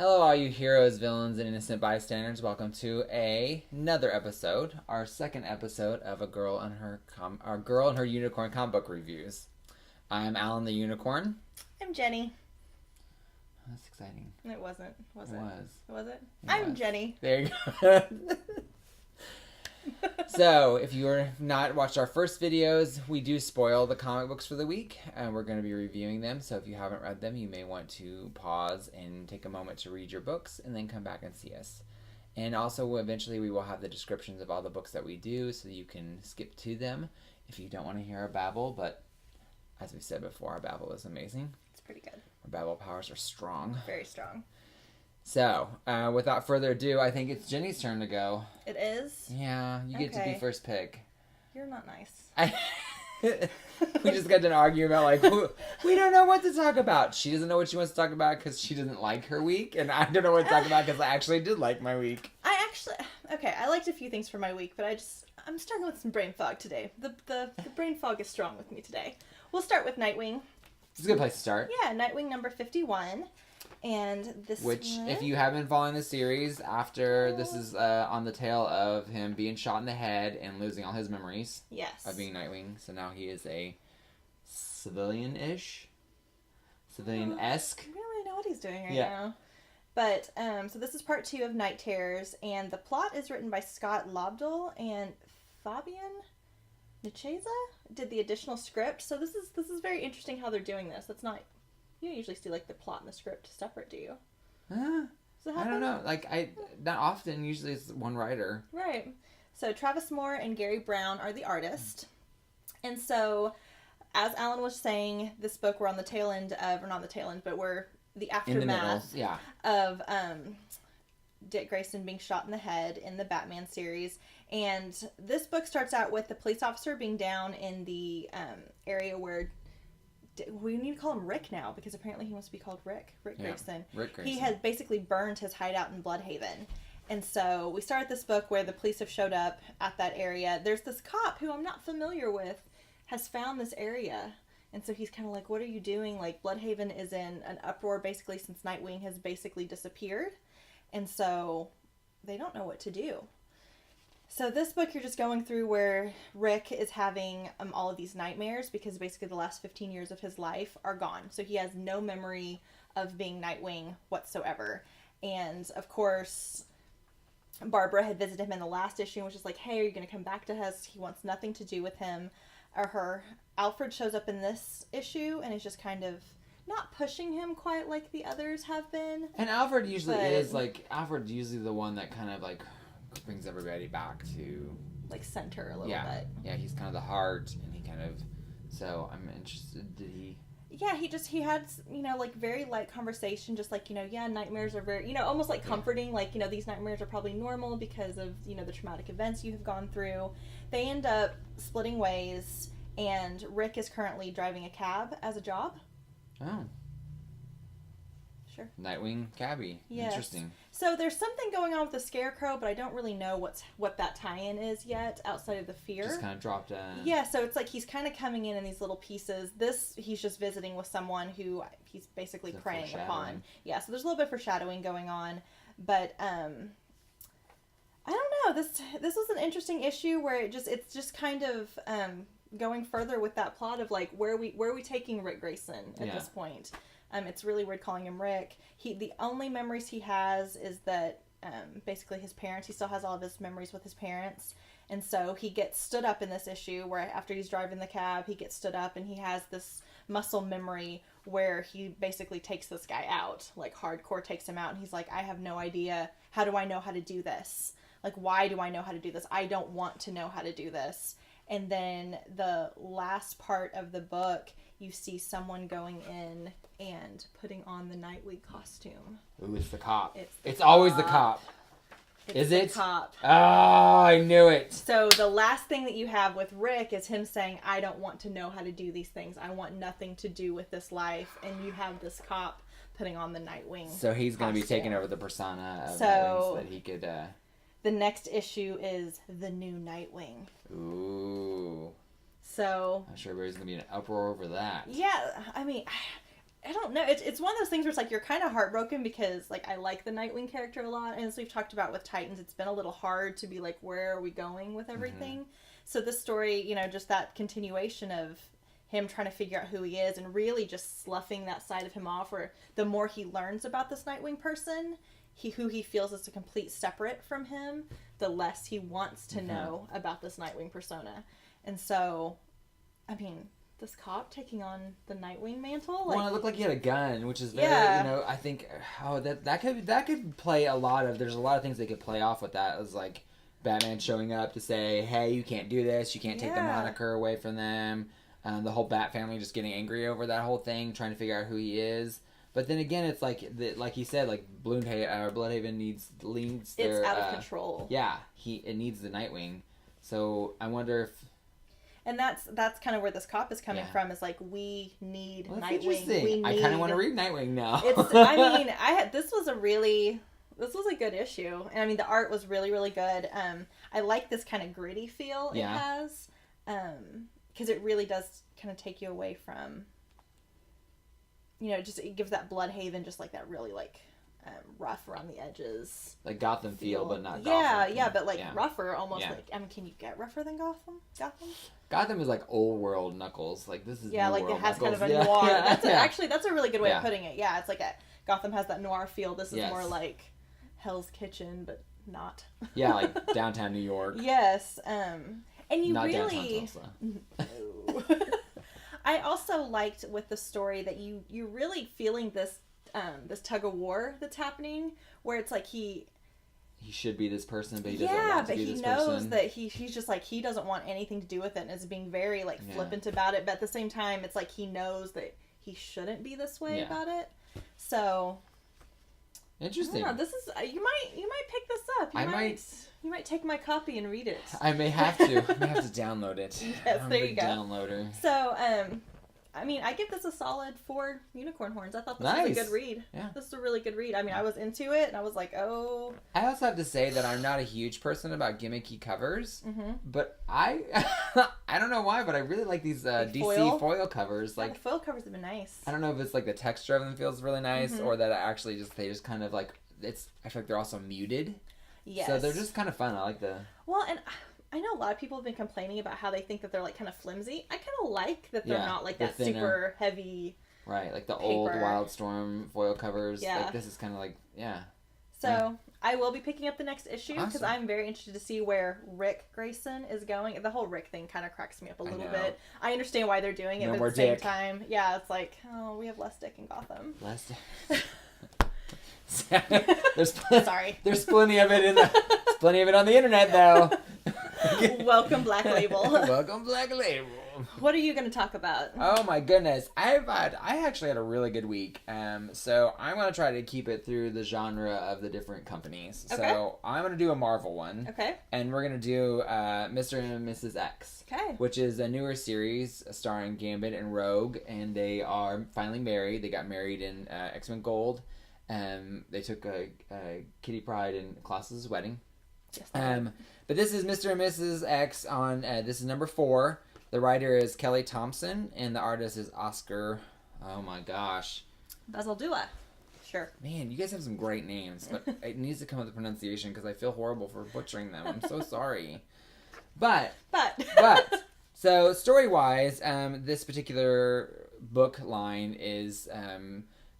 Hello, all you heroes, villains, and innocent bystanders. Welcome to another episode, our second episode of a girl and her unicorn comic book reviews. I'm Alan the Unicorn. I'm Jenny. That's exciting. It wasn't. Was it? It was. Was it? It I'm was. Jenny. There you go. So, if you have not watched our first videos, we do spoil the comic books for the week, and we're going to be reviewing them. So, if you haven't read them, you may want to pause and take a moment to read your books, and then come back and see us. And also, eventually, we will have the descriptions of all the books that we do, so you can skip to them if you don't want to hear our babble. But as we said before, our babble is amazing. It's pretty good. Our babble powers are strong. Very strong. So, without further ado, I think it's Jenny's turn to go. It is? Yeah, you get to be first pick. You're not nice. We just got to argue about, like, we don't know what to talk about. She doesn't know what she wants to talk about because she doesn't like her week, and I don't know what to talk about because I actually did like my week. I liked a few things for my week, but I'm starting with some brain fog today. The brain fog is strong with me today. We'll start with Nightwing. It's a good place to start. Yeah, Nightwing number 51. And this Which, one... if you have been following the series, after this is on the tail of him being shot in the head and losing all his memories of being Nightwing. So now he is a civilian-esque. I don't really know what he's doing right now. But, so this is part 2 of Night Terrors, and the plot is written by Scott Lobdell, and Fabian Nicieza did the additional script. So this is very interesting how they're doing this. That's not... You don't usually see, like, the plot and the script separate, do you? I don't know. Like, not often. Usually it's one writer. Right. So Travis Moore and Gary Brown are the artist. And so, as Alan was saying, this book, we're on the tail end of... Or not the tail end, but we're the aftermath of Dick Grayson being shot in the head in the Batman series. And this book starts out with the police officer being down in the area where... We need to call him Rick now because apparently he wants to be called Rick Grayson. Rick Grayson. He had basically burned his hideout in Bloodhaven. And so we start this book where the police have showed up at that area. There's this cop who I'm not familiar with has found this area. And so he's kind of like, what are you doing? Like, Bloodhaven is in an uproar basically since Nightwing has basically disappeared. And so they don't know what to do. So this book, you're just going through where Rick is having all of these nightmares because basically the last 15 years of his life are gone. So he has no memory of being Nightwing whatsoever. And, of course, Barbara had visited him in the last issue and was just like, hey, are you going to come back to us? He wants nothing to do with him or her. Alfred shows up in this issue and is just kind of not pushing him quite like the others have been. And Alfred usually is, like, Alfred's usually the one that kind of, like... brings everybody back to like center a little bit. Yeah, he's kind of the heart, and he kind of. So I'm interested. Did he? Yeah, he had like very light conversation, just like nightmares are very almost like comforting. Like these nightmares are probably normal because of the traumatic events you have gone through. They end up splitting ways, and Rick is currently driving a cab as a job. Oh. Sure. Nightwing cabbie. Yes. Interesting. So there's something going on with the Scarecrow, but I don't really know what that tie-in is yet outside of the fear. Just kind of dropped in. Yeah, so it's like he's kind of coming in these little pieces. He's just visiting with someone who he's basically preying upon. Yeah, so there's a little bit of foreshadowing going on, but I don't know. This was an interesting issue where it's just kind of going further with that plot of like where are we taking Rick Grayson at this point. It's really weird calling him Rick. The only memories he has is that basically his parents. He still has all of his memories with his parents, and so he gets stood up in this issue where after he's driving the cab, he gets stood up and he has this muscle memory where he basically takes this guy out, like hardcore takes him out, and he's like, I have no idea. How do I know how to do this? Like, why do I know how to do this? I don't want to know how to do this. And then the last part of the book, you see someone going in and putting on the Nightwing costume. Ooh, it's the cop. It's always the cop. Is it? The cop. Oh, I knew it. So the last thing that you have with Rick is him saying, I don't want to know how to do these things. I want nothing to do with this life. And you have this cop putting on the Nightwing So he's going to be taking over the persona of Nightwing so that he could... The next issue is the new Nightwing. Ooh. So... I'm sure everybody's going to be in an uproar over that. Yeah, I mean... I don't know. It's one of those things where it's like you're kind of heartbroken because like I like the Nightwing character a lot, and as we've talked about with Titans, it's been a little hard to be like, where are we going with everything? Mm-hmm. So this story, you know, just that continuation of him trying to figure out who he is and really just sloughing that side of him off, where the more he learns about this Nightwing person, who he feels is a complete separate from him, the less he wants to know about this Nightwing persona. And so, I mean, this cop taking on the Nightwing mantle. Like, well, it looked like he had a gun, which is very, you know, I think that could play a lot of. There's a lot of things they could play off with that. It was like Batman showing up to say, "Hey, you can't do this. You can't take the moniker away from them." The whole Bat family just getting angry over that whole thing, trying to figure out who he is. But then again, it's like he said, like Bloodhaven needs their. It's out of control. Yeah, it needs the Nightwing. So I wonder if. And that's kind of where this cop is coming from. Is like, we need Nightwing. I kind of want to read Nightwing now. I mean, this was a good issue, and I mean the art was really, really good. I like this kind of gritty feel it has, because it really does kind of take you away from. You know, it gives that Bloodhaven just like that really like rough around the edges, like Gotham feel, but not Gotham. But like rougher, almost like. I mean, can you get rougher than Gotham? Gotham is like old world Knuckles. Like this is like it has Knuckles. Kind of a noir. Actually, that's a really good way of putting it. Yeah, it's like Gotham has that noir feel. This is more like Hell's Kitchen, but not. Yeah, like downtown New York. Yes, and you not really. No. I also liked with the story that you're really feeling this tug of war that's happening, where it's like he should be this person, but he doesn't want to be this person. Yeah, but he knows that he's just like, he doesn't want anything to do with it, and is being very like flippant about it. But at the same time, it's like he knows that he shouldn't be this way about it. So interesting. This is you might pick this up. You might take my copy and read it. I may have to. I have to download it. Yes, there you go. Downloader. So, I mean, I give this a solid 4 unicorn horns. I thought this was a good read. Yeah. This is a really good read. I mean, I was into it, and I was like, oh. I also have to say that I'm not a huge person about gimmicky covers, but I don't know why, but I really like these DC foil covers. Like, the foil covers have been nice. I don't know if it's like the texture of them feels really nice, or that they just kind of like, I feel like they're also muted. Yes. So they're just kind of fun. I like the... Well, and I know a lot of people have been complaining about how they think that they're like kind of flimsy. I kind of like that they're not like that thinner, super heavy. Right, like the old Wildstorm foil covers. Yeah. Like this is kind of like, So I will be picking up the next issue because I'm very interested to see where Rick Grayson is going. The whole Rick thing kind of cracks me up a little bit. I understand why they're doing it, but at the same time, it's like, oh, we have less Dick in Gotham. Less Dick. There's plenty of it plenty of it on the internet though. Welcome Black Label. Welcome Black Label. What are you going to talk about? Oh my goodness, I actually had a really good week. So I'm going to try to keep it through the genre of the different companies. Okay. So I'm going to do a Marvel one. Okay. And we're going to do Mr. and Mrs. X. Okay. Which is a newer series starring Gambit and Rogue, and they are finally married. They got married in X-Men Gold. They took Kitty Pryde and Klaus's wedding. Yes, but this is Mr. and Mrs. X on, this is number 4. The writer is Kelly Thompson, and the artist is Oscar, oh my gosh. Bazaldua. Sure. Man, you guys have some great names, but it needs to come with the pronunciation because I feel horrible for butchering them. I'm so sorry. But, so story-wise, this particular book line is...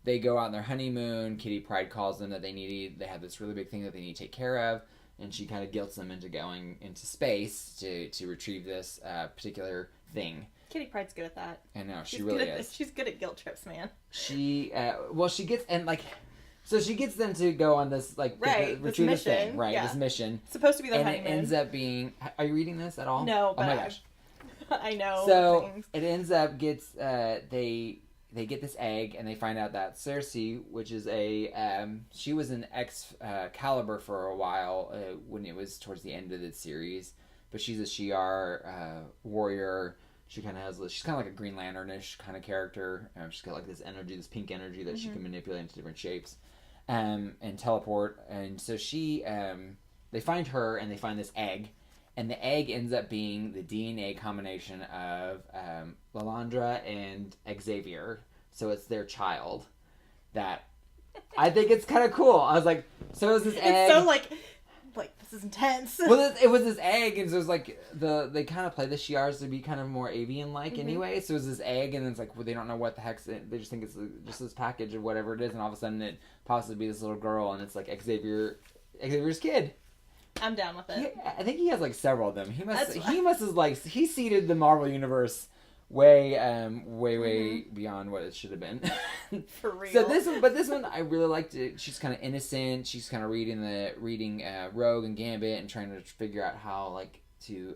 they go out on their honeymoon. Kitty Pryde calls them that they have this really big thing that they need to take care of, and she kind of guilts them into going into space to retrieve this particular thing. Kitty Pryde's good at that. I know, she really is. She's good at guilt trips, man. She gets them to go on this retrieve this thing, this mission. It's supposed to be their honeymoon. And it ends up being. Are you reading this at all? No, but oh my gosh, I know. So it ends up They get this egg, and they find out that Cersei, which is she was an Excalibur for a while when it was towards the end of the series, but she's a Shi'ar warrior. She's kind of like a Green Lantern-ish kind of character. She's got like this energy, this pink energy that she can manipulate into different shapes and teleport. And so they find her, and they find this egg. And the egg ends up being the DNA combination of Lilandra and Xavier. so it's their child. That I think it's kind of cool. I was like, so it was this egg. It's so like this is intense. Well, it was this egg, and so it was like they kind of play the Shi'ars to be kind of more avian-like anyway. So it was this egg, and it's like they don't know what the heck's in. They just think it's just this package of whatever it is, and all of a sudden it possibly be this little girl, and it's like Xavier's kid. I'm down with it. I think he has like several of them. He must have like he seeded the Marvel universe way beyond what it should have been. For real. So this one I really liked it. She's kind of innocent. She's kind of reading Rogue and Gambit and trying to figure out how like to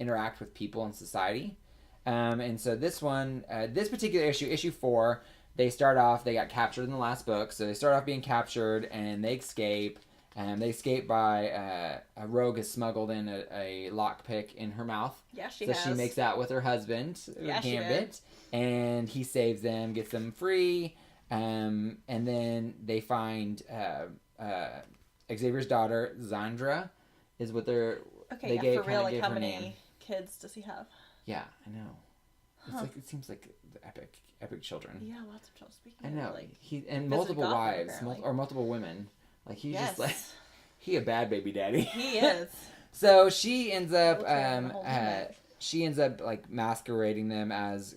interact with people in society. And so this one, this particular issue 4, they got captured in the last book. So they start off being captured and they escape. They escape by a Rogue has smuggled in a lockpick in her mouth. Yeah, she has. So she makes out with her husband, Gambit, and he saves them, gets them free, and then they find Xavier's daughter, Zandra, is what they're... Okay, yeah, for real, like how many kids does he have? Yeah, I know. It's like, it seems like the epic children. Yeah, lots of children. Speaking I know. Of, like, and multiple wives, or multiple women. Like he's just like he a bad baby daddy. He is. So she ends up like masquerading them as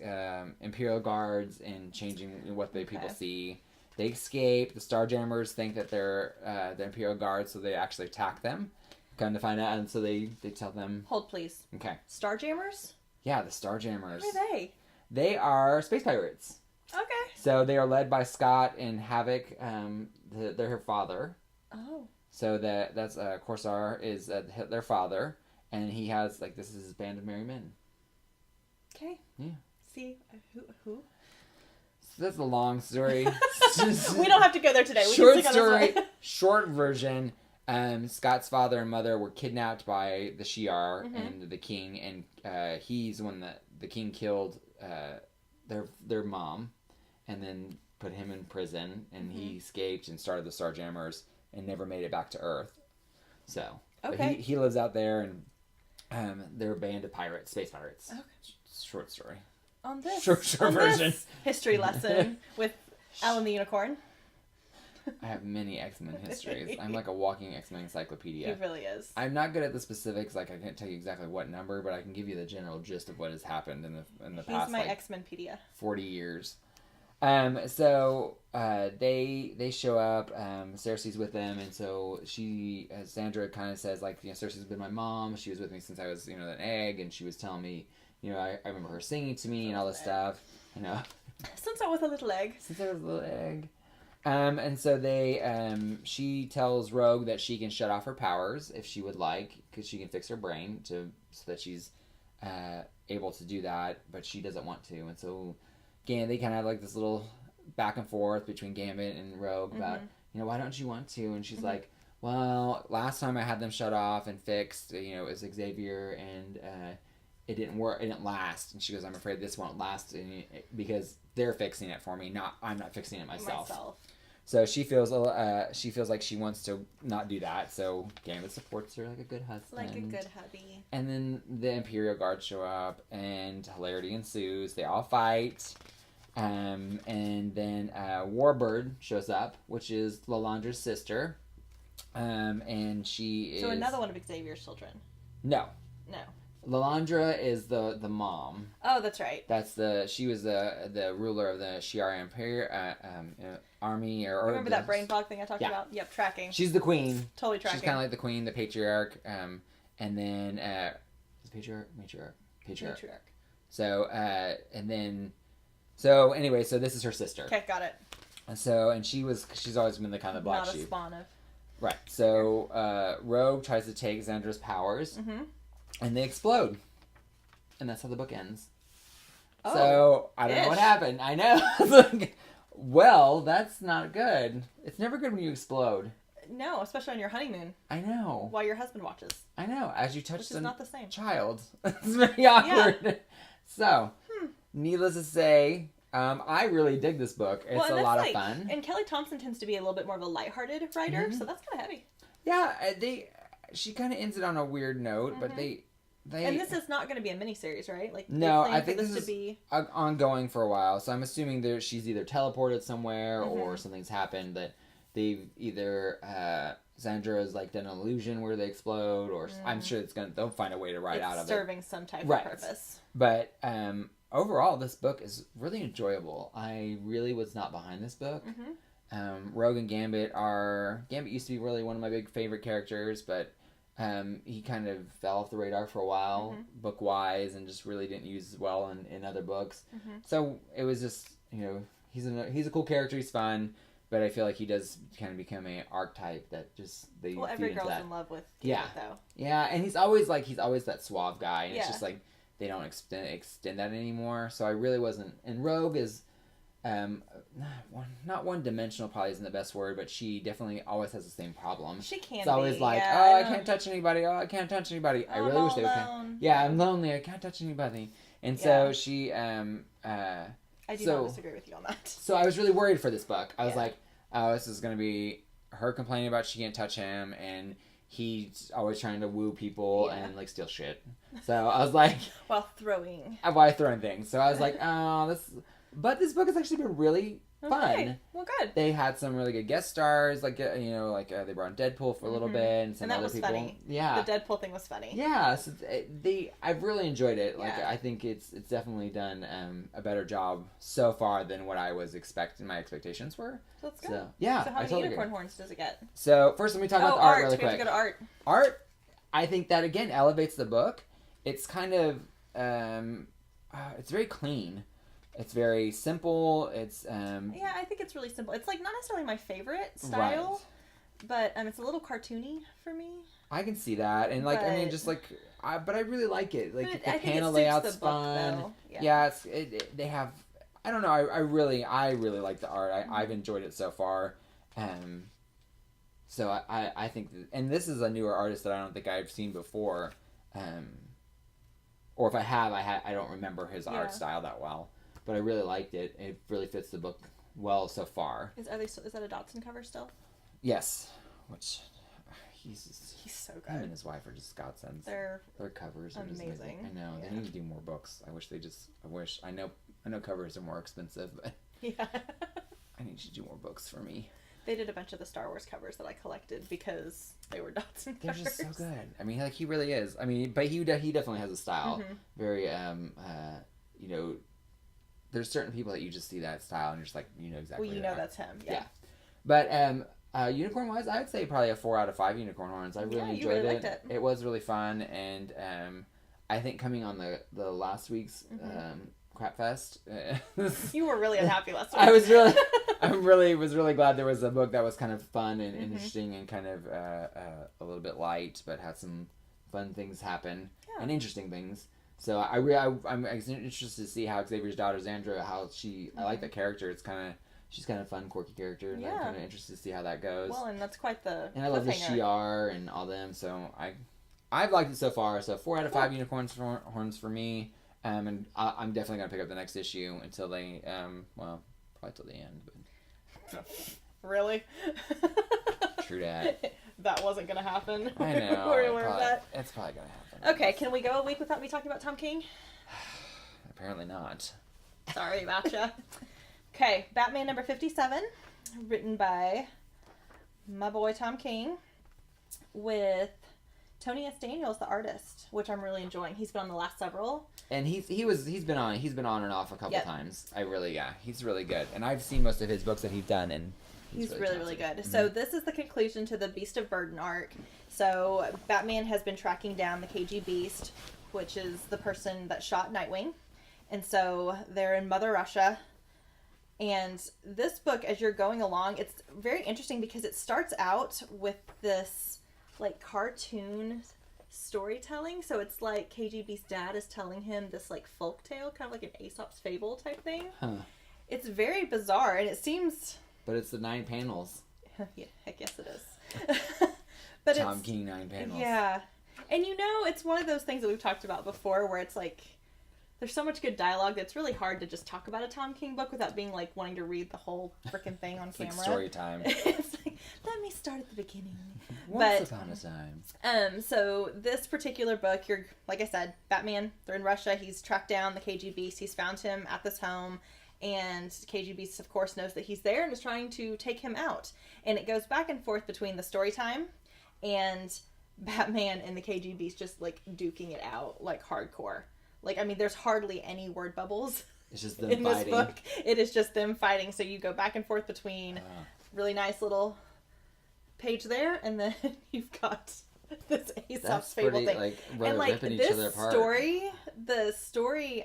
Imperial guards and changing what people see. They escape. The Starjammers think that they're the Imperial guards, so they actually attack them. Come to find out, and so they tell them. Hold, please. Okay. Starjammers? Yeah, the Starjammers. Who are they? They are space pirates. Okay. So they are led by Scott and Havoc. They're her father. Oh. So that's Corsair is their father, and he has like this is his band of merry men. Okay. Yeah. See who? So that's a long story. We don't have to go there today. We Short can story. Short version. Scott's father and mother were kidnapped by the Shi'ar and the king, and he's the one that the king killed their mom, and then put him in prison, and he escaped and started the Starjammers and never made it back to Earth. So he lives out there, and they're a band of pirates, space pirates. Okay. Short story. On this short version history lesson with Alan the Unicorn. I have many X-Men histories. I'm like a walking X-Men encyclopedia. He really is. I'm not good at the specifics. Like I can't tell you exactly what number, but I can give you the general gist of what has happened in the past. He's my X-Men-pedia. 40 years. So they show up. Cersei's with them, and so Sandra kind of says like, Cersei's been my mom. She was with me since I was an egg, and she was telling me, I remember her singing to me and all this stuff. Since I was a little egg. And so she tells Rogue that she can shut off her powers if she would like, because she can fix her brain so that she's able to do that, but she doesn't want to. And so again, they kind of have like this little back and forth between Gambit and Rogue about, why don't you want to? And she's like, well, last time I had them shut off and fixed, it was Xavier, and it didn't work. It didn't last. And she goes, I'm afraid this won't last because they're fixing it for me. I'm not fixing it myself. So she feels like she wants to not do that. So Gambit supports her like a good husband. Like a good hubby. And then the Imperial Guard show up, and hilarity ensues. They all fight. And then Warbird shows up, which is Lalandra's sister. And she is... So another one of Xavier's children. No. Lalandra is the mom. Oh, that's right. She was the ruler of the Shi'ar Empire army. Remember that brain fog thing I talked about? Yep, tracking. She's the queen. Totally tracking. She's kind of like the queen, the patriarch, and then is it patriarch? Matriarch. So anyway, so this is her sister. Okay, got it. So she's always been the kind of black sheep. Not a spawn of. Right. So Rogue tries to take Xandra's powers. Mm-hmm. And they explode. And that's how the book ends. Oh, so, I don't know what happened. I know. Well, that's not good. It's never good when you explode. No, especially on your honeymoon. I know. While your husband watches. I know. As you touch not the same. Child. It's very awkward. Yeah. So, needless to say, I really dig this book. It's a lot of fun. And Kelly Thompson tends to be a little bit more of a lighthearted writer, so that's kind of heavy. Yeah, she kind of ends it on a weird note, but And this is not going to be a miniseries, right? Like, no, I think this is ongoing for a while. So I'm assuming she's either teleported somewhere or something's happened that they've either Xandra has like done an illusion where they explode, or I'm sure they'll find a way to write out of it. Serving some type of purpose. But overall, this book is really enjoyable. I really was not behind this book. Rogue and Gambit used to be really one of my big favorite characters, but he kind of fell off the radar for a while, book-wise, and just really didn't use as well in other books. So it was just, he's a cool character, he's fun, but I feel like he does kind of become an archetype that just every girl's in love with Gambit, though. Yeah, and he's always that suave guy, and it's just like they don't extend that anymore. So I really wasn't. And Rogue is not one-dimensional, probably isn't the best word, but she definitely always has the same problem. She can. It's always like, I can't touch anybody. Oh, I can't touch anybody. I really wish they would. Yeah, I'm lonely. I can't touch anybody. And so she I do not disagree with you on that. So I was really worried for this book. I was like, oh, this is going to be her complaining about she can't touch him, and he's always trying to woo people and like steal shit. So I was like, while throwing things. So I was like, oh, but this book has actually been really fun. Well, good. They had some really good guest stars, like they brought in Deadpool for a little bit, and some other people. Funny. Yeah, the Deadpool thing was funny. Yeah, so I've really enjoyed it. Like I think it's definitely done a better job so far than what I was expecting. My expectations were. So that's good. So, yeah. So how many unicorn horns does it get? So first, let me talk about the art really quick. We have to go to art. Art, I think that again elevates the book. It's kind of it's very clean. It's very simple. It's yeah, I think it's really simple. It's like not necessarily my favorite style, but it's a little cartoony for me. I can see that, and like but I really like it. Like the panel layout's fun. Yeah, they have. I don't know. I really like the art. I've enjoyed it so far. So I think, and this is a newer artist that I don't think I've seen before. Or if I have, I don't remember his art style that well. But I really liked it. It really fits the book well so far. Is that a Dotson cover still? Yes. Which he's so good. Him and his wife are just godsends. Their covers are just amazing. I know. They need to do more books. I know covers are more expensive, but I need you to do more books for me. They did a bunch of the Star Wars covers that I collected because they were Dotson covers. They're just so good. I mean, like he really is. I mean, but he definitely has a style. Very there's certain people that you just see that style and you're just like, exactly. Well, that's him. Yeah. But unicorn wise, I would say probably a 4 out of 5 unicorn horns. I really enjoyed it. It was really fun, and I think coming on the last week's Crap Fest, you were really unhappy last week. I was really glad there was a book that was kind of fun and interesting and kind of a little bit light, but had some fun things happen and interesting things. So I'm interested to see how Xavier's daughter Xandra, I like that character. She's kind of fun, quirky character, and I'm kind of interested to see how that goes. Well, and that's quite the. And I love the Shi'ar and all them, so I've liked it so far. So 4 out of 5 unicorns horns for me, and I'm definitely gonna pick up the next issue until they probably till the end. But really? True that. That wasn't gonna happen. I know. We're aware of that. It's probably gonna happen. Okay, can we go a week without me talking about Tom King? Apparently not. Sorry about ya. Okay, Batman number 57, written by my boy Tom King, with Tony S. Daniels, the artist, which I'm really enjoying. He's been on the last several. And he's been on and off a couple times. He's really good. And I've seen most of his books that he's done, and he's really good. Mm-hmm. So this is the conclusion to the Beast of Burden arc. So Batman has been tracking down the KG Beast, which is the person that shot Nightwing. And so they're in Mother Russia. And this book, as you're going along, it's very interesting because it starts out with this like cartoon storytelling. So it's like KGB's dad is telling him this like folk tale, kind of like an Aesop's fable type thing. Huh. It's very bizarre, and it seems... But it's the 9 panels. Yeah, heck yes it is. But Tom King 9 panels. Yeah. And it's one of those things that we've talked about before where it's like there's so much good dialogue that's really hard to just talk about a Tom King book without being like wanting to read the whole freaking thing on camera. Like story time. It's like, let me start at the beginning. Once upon a time. So this particular book, like I said, Batman, they're in Russia. He's tracked down the KG Beast. He's found him at this home. And KG Beast, of course, knows that he's there and is trying to take him out. And it goes back and forth between the story time and Batman and the KG Beast just, like, duking it out, like, hardcore. Like, I mean, there's hardly any word bubbles. It's just them in fighting. This book. It is just them fighting. So you go back and forth between really nice little page there, and then you've got this Aesop's Fable thing. Like, and like ripping this each other apart. the story,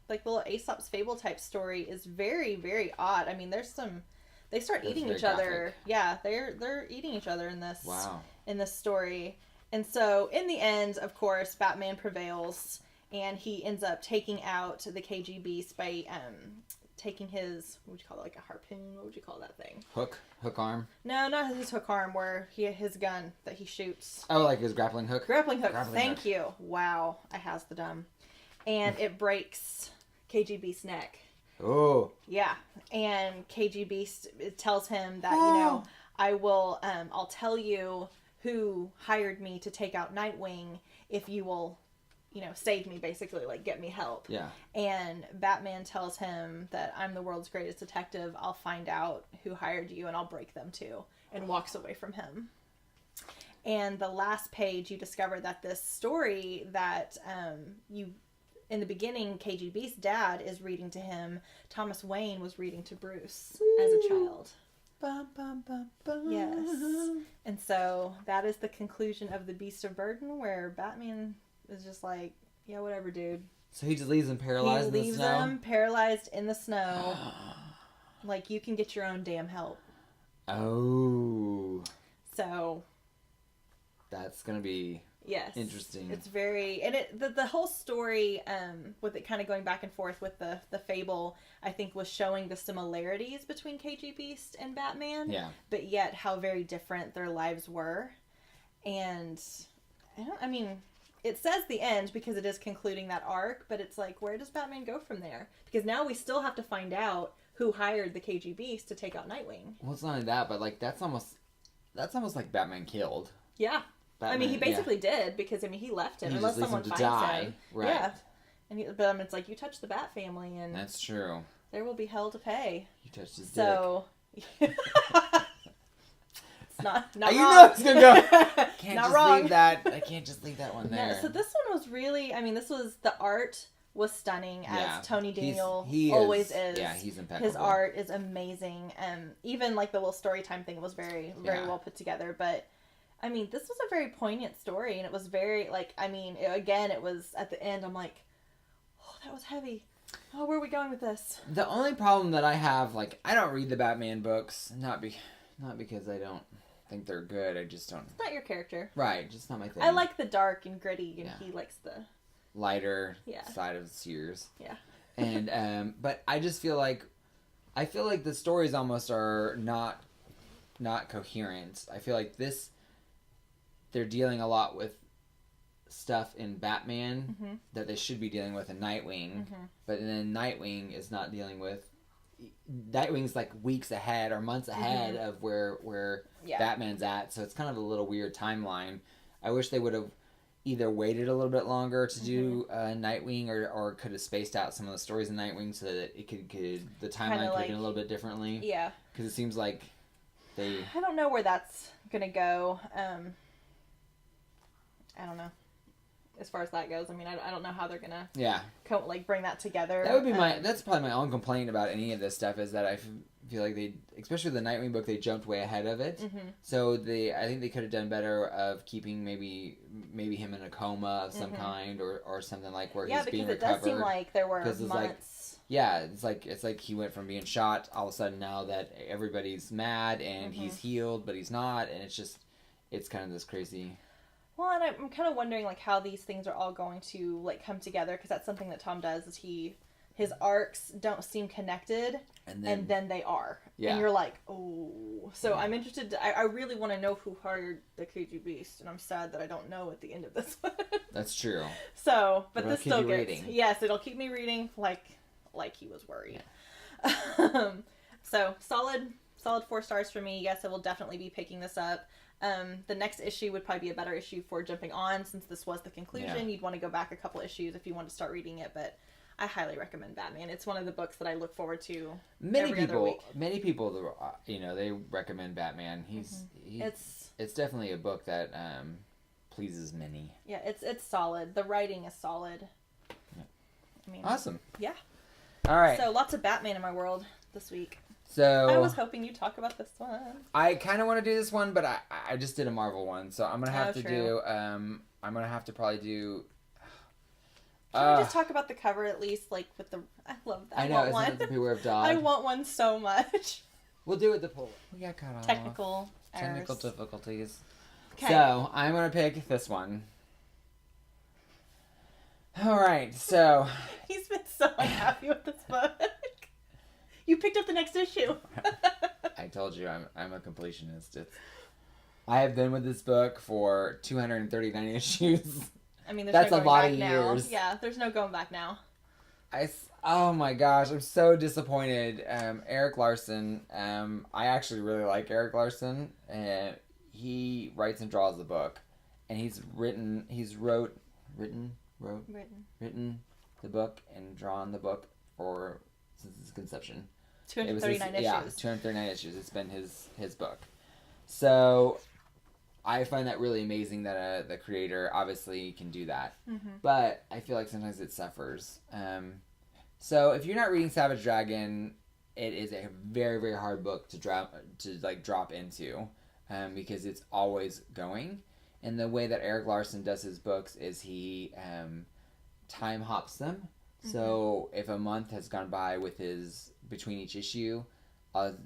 like the little Aesop's Fable type story is very, very odd. I mean, they start eating each other. Yeah, they're eating each other in this. Wow. In this story, and so in the end, of course, Batman prevails, and he ends up taking out the KG Beast by taking his, what would you call it, like a harpoon? What would you call that thing? Hook arm? No, not his hook arm, where his gun that he shoots. Oh, like his grappling hook? Grappling hook. Thank you. Wow, I has the dumb. And it breaks KG Beast's neck. Oh. Yeah, and KG Beast tells him that, you know, I'll tell you who hired me to take out Nightwing if you will, you know, save me, basically, like, get me help. Yeah. And Batman tells him that I'm the world's greatest detective. I'll find out who hired you and I'll break them too. And walks away from him. And the last page, you discover that this story that in the beginning, KG Beast's dad is reading to him. Thomas Wayne was reading to Bruce as a child. Bum, bum, bum, bum. Yes. And so that is the conclusion of The Beast of Burden, where Batman is just like, yeah, whatever, dude. So he just leaves them paralyzed in the snow? He leaves them paralyzed in the snow. Like, you can get your own damn help. Oh. So. That's going to be interesting. It's very, and the whole story, with it kind of going back and forth with the fable, I think was showing the similarities between KG Beast and Batman. Yeah. But yet how very different their lives were. And, I mean, it says the end because it is concluding that arc, but it's like, where does Batman go from there? Because now we still have to find out who hired the KG Beast to take out Nightwing. Well, it's not only that, but like that's almost like Batman killed. Yeah. Batman, I mean, he basically did, because, I mean, he left him unless someone finds him. Right. Yeah. And but it's like, you touch the Bat family, and that's true. There will be hell to pay. You touched his dick. It's not you wrong. You know it's gonna go. Can't not just wrong. leave that. I can't just leave that one there. No, so this one was really, I mean, the art was stunning, as Tony Daniel always is. Yeah, he's impeccable. His art is amazing. Even like the little story time thing was very, very well put together. But I mean, this was a very poignant story, and it was very, like, I mean, it was at the end, I'm like, oh, that was heavy. Oh, where are we going with this? The only problem that I have, like, I don't read the Batman books, not because I don't think they're good, I just don't. It's not your character. Right, just not my thing. I like the dark and gritty, and he likes the lighter side of Sears. Yeah. And, but I just feel like the stories almost are not coherent. I feel like they're dealing a lot with stuff in Batman that they should be dealing with in Nightwing, but then Nightwing is not dealing with. Nightwing's like weeks ahead or months ahead of where Batman's at, so it's kind of a little weird timeline. I wish they would have either waited a little bit longer to do Nightwing, or could have spaced out some of the stories in Nightwing so that it could the timeline could have been a little bit differently. Yeah, because it seems like I don't know where that's gonna go. I don't know. As far as that goes, I mean, I don't know how they're gonna bring that together. That would be that's probably my own complaint about any of this stuff, is that I feel like they, especially the Nightwing book, they jumped way ahead of it. So I think they could have done better of keeping maybe him in a coma of some kind, or something, like where he's being recovered. Yeah, because it does seem like there were months. It's like he went from being shot all of a sudden, now that everybody's mad and he's healed, but he's not, and it's kind of this crazy. Well, and I'm kind of wondering, like, how these things are all going to, like, come together, because that's something that Tom does, is his arcs don't seem connected, and then they are. Yeah. And you're like, oh. So I'm interested, I really want to know who hired the KG Beast, and I'm sad that I don't know at the end of this one. That's true. So, but this still gets, yes, it'll keep me reading, like he was worried. Yeah. So, solid solid 4 stars for me. Yes, I will definitely be picking this up. The next issue would probably be a better issue for jumping on, since this was the conclusion. Yeah. You'd want to go back a couple issues if you want to start reading it, but I highly recommend Batman. It's one of the books that I look forward to every other week. Many people, they recommend Batman. It's definitely a book that pleases many. Yeah, it's solid. The writing is solid. Yeah. I mean, awesome. Yeah. All right. So lots of Batman in my world this week. So I was hoping you'd talk about this one. I kind of want to do this one, but I just did a Marvel one, so I'm gonna have to do. I'm gonna have to probably do. Can we just talk about the cover at least, like with the? I love that. I know. Isn't it the Beware of Dog? I want one so much. We'll do it the poll. We got cut off. Technical difficulties. Okay. So I'm gonna pick this one. All right. So he's been so unhappy with this book. You picked up the next issue. I told you I'm a completionist. I have been with this book for 239 issues. I mean, that's no a lot of now. years. Yeah, there's no going back now. Oh my gosh, I'm so disappointed. Eric Larson. I actually really like Eric Larson, and he writes and draws the book, and he's written the book and drawn the book since its conception. 239 issues. Yeah, 239 issues. It's been his book. So I find that really amazing that the creator obviously can do that. Mm-hmm. But I feel like sometimes it suffers. So if you're not reading Savage Dragon, it is a very, very hard book to drop into because it's always going. And the way that Eric Larson does his books is he time hops them. Mm-hmm. So if a month has gone by between each issue,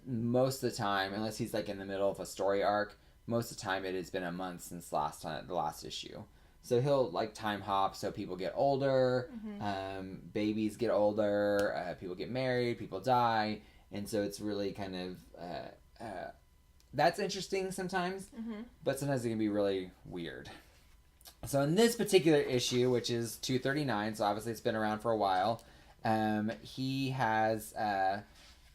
most of the time, unless he's like in the middle of a story arc, most of the time it has been a month since the last issue. So he'll like time hop so people get older, mm-hmm. Babies get older, people get married, people die, and so it's really kind of that's interesting sometimes, mm-hmm. but sometimes it can be really weird. So in this particular issue, which is 239, so obviously it's been around for a while, he has,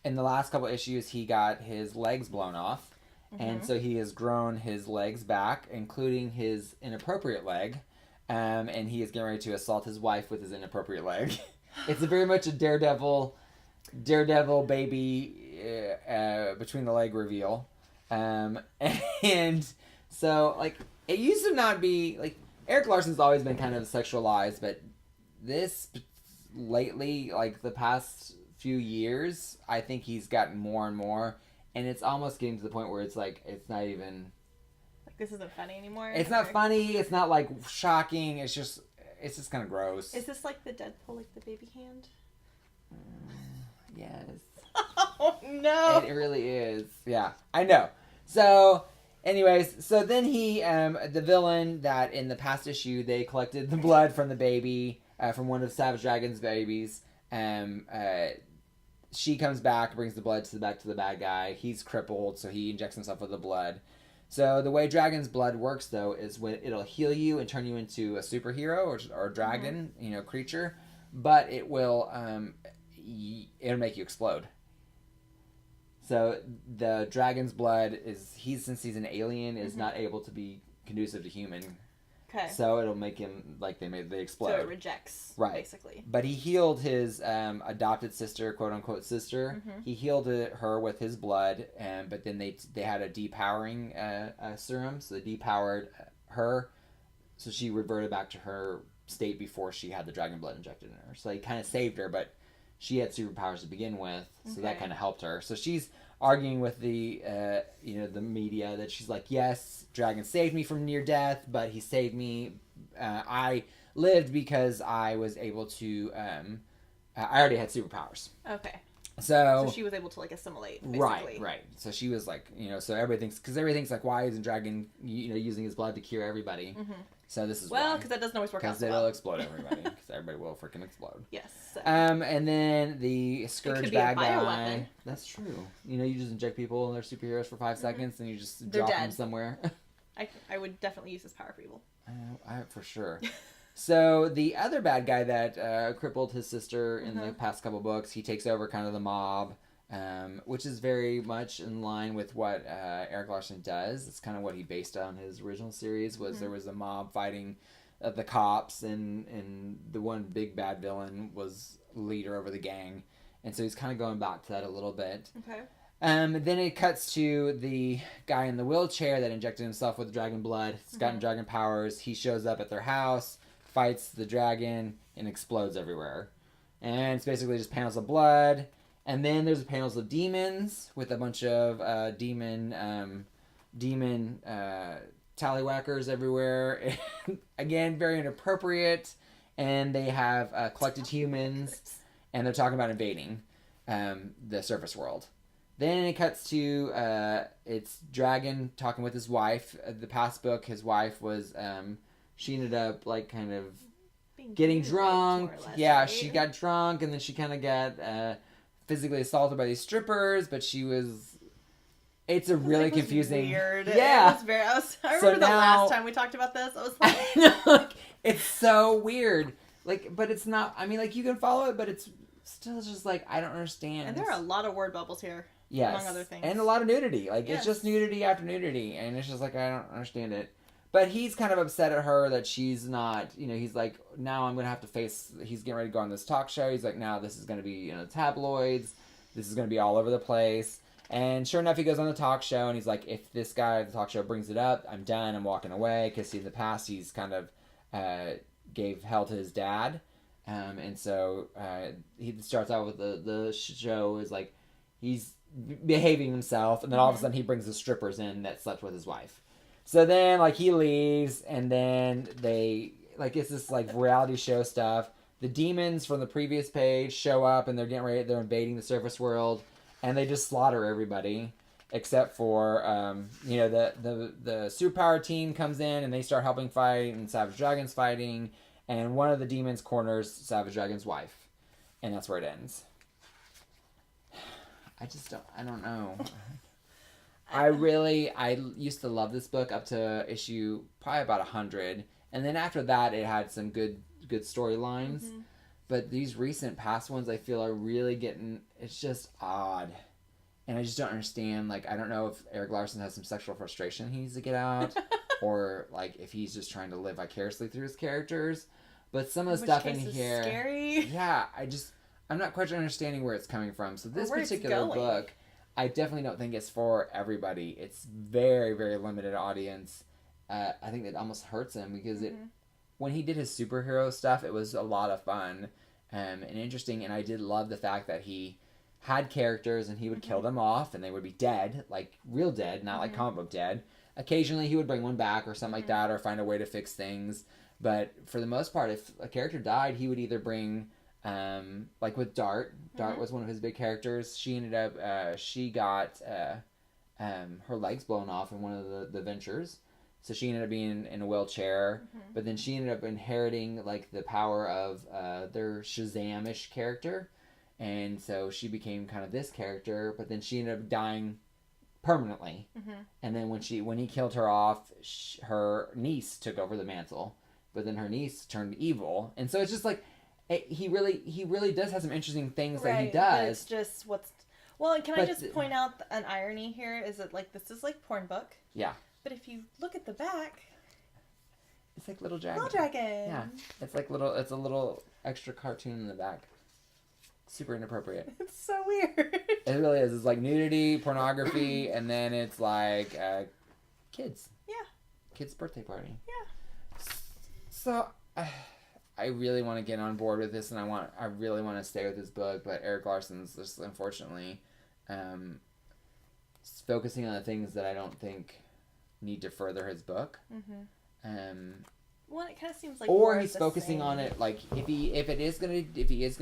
in the last couple issues, he got his legs blown off, mm-hmm. and so he has grown his legs back, including his inappropriate leg, and he is getting ready to assault his wife with his inappropriate leg. It's very much a Daredevil baby between the leg reveal. And so, like, it used to not be, like, Eric Larson's always been kind of sexualized, but this lately, like, the past few years, I think he's gotten more and more, and it's almost getting to the point where it's, like, it's not even... Like, this isn't funny anymore? It's not funny, it's not, like, shocking, it's just kind of gross. Is this like the Deadpool, like, the baby hand? Yes. Oh, no! It really is. Yeah, I know. So... Anyways, so then he, the villain that in the past issue, they collected the blood from the baby, from one of Savage Dragon's babies. She comes back, brings the blood back to the bad guy. He's crippled, so he injects himself with the blood. So the way dragon's blood works, though, is when it'll heal you and turn you into a superhero or dragon, mm-hmm. Creature. But it will, it'll make you explode. So the dragon's blood since he's an alien, is mm-hmm. not able to be conducive to human. Okay. So it'll make him they explode. So it rejects, right? Basically. But he healed his adopted sister, quote unquote sister. Mm-hmm. He healed her with his blood, but then they had a depowering serum, so they depowered her, so she reverted back to her state before she had the dragon blood injected in her. So he kind of saved her, but she had superpowers to begin with, so that kind of helped her. So she's arguing with the the media that she's like, yes, dragon saved me from near death, but he saved me. I lived because I was able to. I already had superpowers. Okay. So she was able to like assimilate. Basically. Right. So she was like, so everything's like, why isn't dragon using his blood to cure everybody? Mm-hmm. So this is because that doesn't always work out. Because it'll explode everybody. Because everybody will freaking explode. Yes. And then the Scourge bad guy. Bioweapon. That's true. You just inject people and they're superheroes for 5 seconds, and you just drop them somewhere. I would definitely use this power for evil. For sure. So the other bad guy that crippled his sister in the past couple books, he takes over kind of the mob. which is very much in line with what Eric Larson does. It's kind of what he based on his original series. Was there was a mob fighting the cops, and the one big bad villain was leader over the gang, and so he's kind of going back to that a little bit. Okay. Then it cuts to the guy in the wheelchair that injected himself with dragon blood. He's gotten dragon powers. He shows up at their house, fights the dragon, and explodes everywhere. And it's basically just panels of blood. And then there's panels of demons with a bunch of demon tallywhackers everywhere. Again, very inappropriate. And they have collected humans, and they're talking about invading the surface world. Then it cuts to it's Dragon talking with his wife. The past book, his wife was she ended up like kind of getting drunk. Less, yeah, right? She got drunk, and then she kind of got physically assaulted by these strippers. But she was. It's a really confusing. Weird. Yeah. It was very. I remember last time we talked about this. I was like, I know, like, it's so weird. Like, but it's not. I mean, like you can follow it, but it's still just like I don't understand. And there are a lot of word bubbles here. Yes. Among other things. And a lot of nudity. Like, It's just nudity after nudity. And it's just like, I don't understand it. But he's kind of upset at her that she's not, he's like, now I'm going to have to face, he's getting ready to go on this talk show. He's like, now this is going to be, tabloids. This is going to be all over the place. And sure enough, he goes on the talk show, and he's like, if this guy at the talk show brings it up, I'm done. I'm walking away. Because in the past, he's kind of gave hell to his dad. And so he starts out with the show is like, he's behaving himself, and then all of a sudden he brings the strippers in that slept with his wife. So then like he leaves, and then they like it's this like reality show stuff. The demons from the previous page show up, and they're invading the surface world, and they just slaughter everybody except for the superpower team comes in, and they start helping fight, and Savage Dragon's fighting, and one of the demons corners Savage Dragon's wife, and that's where it ends. I don't know. I used to love this book up to issue probably about 100. And then after that, it had some good storylines. Mm-hmm. But these recent past ones, I feel are really it's just odd. And I just don't understand. Like, I don't know if Eric Larson has some sexual frustration he needs to get out. Or, like, if he's just trying to live vicariously through his characters. But some of the stuff in here... scary. Yeah, I'm not quite understanding where it's coming from. So this particular book, I definitely don't think it's for everybody. It's very, very limited audience. I think it almost hurts him because when he did his superhero stuff, it was a lot of fun and interesting. And I did love the fact that he had characters and he would kill them off and they would be dead, like real dead, not like comic book dead. Occasionally he would bring one back or something like that, or find a way to fix things. But for the most part, if a character died, he would either bring... like with Dart was one of his big characters. She ended up she got her legs blown off in one of the ventures, so she ended up being in a wheelchair. But then she ended up inheriting like the power of their Shazam-ish character, and so she became kind of this character. But then she ended up dying permanently. And then when he killed her off, her niece took over the mantle. But then her niece turned evil, and so it's just like. He really does have some interesting things that he does. But it's just and can I just point out an irony here? Is that like this is like porn book? Yeah. But if you look at the back, it's like little dragon. Little dragon. Yeah. It's like it's a little extra cartoon in the back. Super inappropriate. It's so weird. It really is. It's like nudity, pornography, and then it's like kids. Yeah. Kids' birthday party. Yeah. So. I really want to get on board with this, and I really want to stay with this book, but Eric Larson's just unfortunately focusing on the things that I don't think need to further his book. Well, it kind of seems like, or he's focusing on it like if he is gonna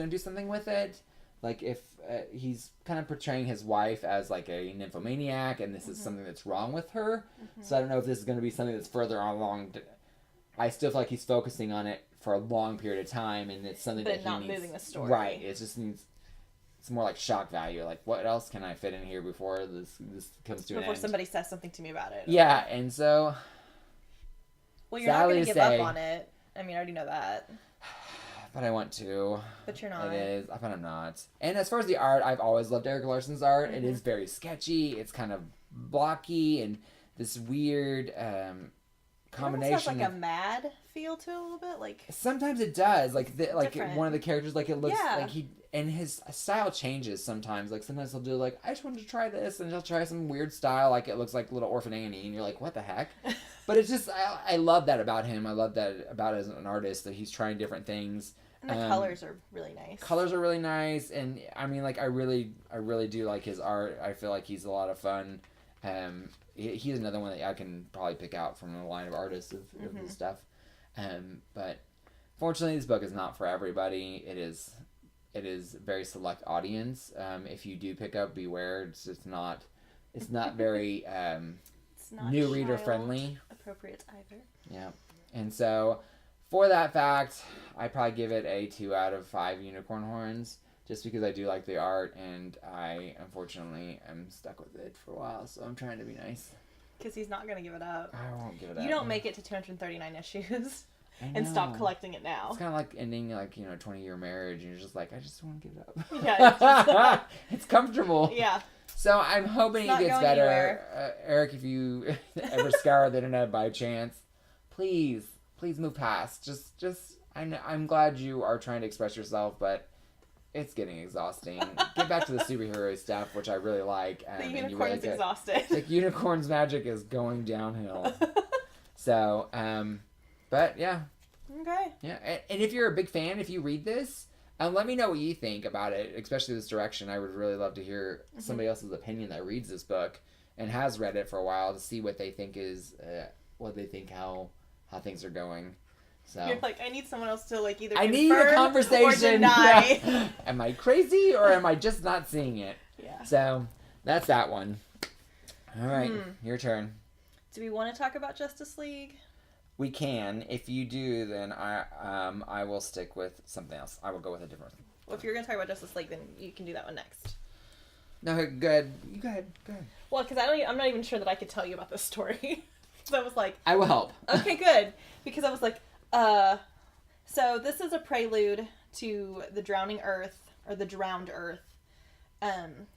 do something with it, like if he's kind of portraying his wife as like a nymphomaniac, and this is something that's wrong with her. So I don't know if this is going to be something that's further along. I still feel like he's focusing on it for a long period of time, and it's something that he not needs, moving the story. Right. It just needs. It's more like shock value. Like, what else can I fit in here before this comes to an end? Before somebody says something to me about it. Yeah, and so. Well, you're not going to give up on it. I mean, I already know that. but I want to. But you're not. It is, but I'm not. And as far as the art, I've always loved Eric Larson's art. It is very sketchy. It's kind of blocky and this weird combination. It almost has like a mad feel to it a little bit. Like sometimes it does. Like one of the characters, like it looks like and his style changes sometimes. Like sometimes he'll do like, I just wanted to try this, and he'll try some weird style, like it looks like Little Orphan Annie, and you're like, what the heck? But it's just I love that about him. I love that about as an artist, that he's trying different things. And the colors are really nice. Colors are really nice, and I mean, like I really do like his art. I feel like he's a lot of fun. He's another one that I can probably pick out from a line of artists of his stuff. But fortunately, this book is not for everybody. It is a very select audience. If you do pick up, beware. It's not very it's not new reader friendly. Appropriate either. Yeah, and so for that fact, I probably give it a 2 out of 5 unicorn horns, just because I do like the art, and I unfortunately am stuck with it for a while. So I'm trying to be nice. Because he's not going to give it up. I won't give it up. You don't make it to 239 issues. And stop collecting it now. It's kind of like ending a 20-year marriage, and you're just like, I just want to give it up. Yeah, it's comfortable. Yeah. So I'm hoping he gets better. Eric, if you ever scour the internet by chance, please move past. I'm glad you are trying to express yourself, but it's getting exhausting. Get back to the superhero stuff, which I really like. The unicorn is exhausted. Like unicorn's magic is going downhill. So, but yeah. Okay. Yeah, and if you're a big fan, if you read this, let me know what you think about it, especially this direction. I would really love to hear somebody else's opinion that reads this book and has read it for a while, to see what they think how things are going. So you're like, I need someone else to either I need a conversation or deny. Am I crazy, or am I just not seeing it? Yeah. So that's that one. All right, your turn. Do we want to talk about Justice League? We can. If you do, then I will stick with something else. I will go with a different one. Well, if you're going to talk about Justice League, then you can do that one next. No, good. You go ahead. Well, because I'm not even sure that I could tell you about this story. So I was like, I will help. Okay, good. Because I was like, so this is a prelude to the Drowning Earth, or the Drowned Earth,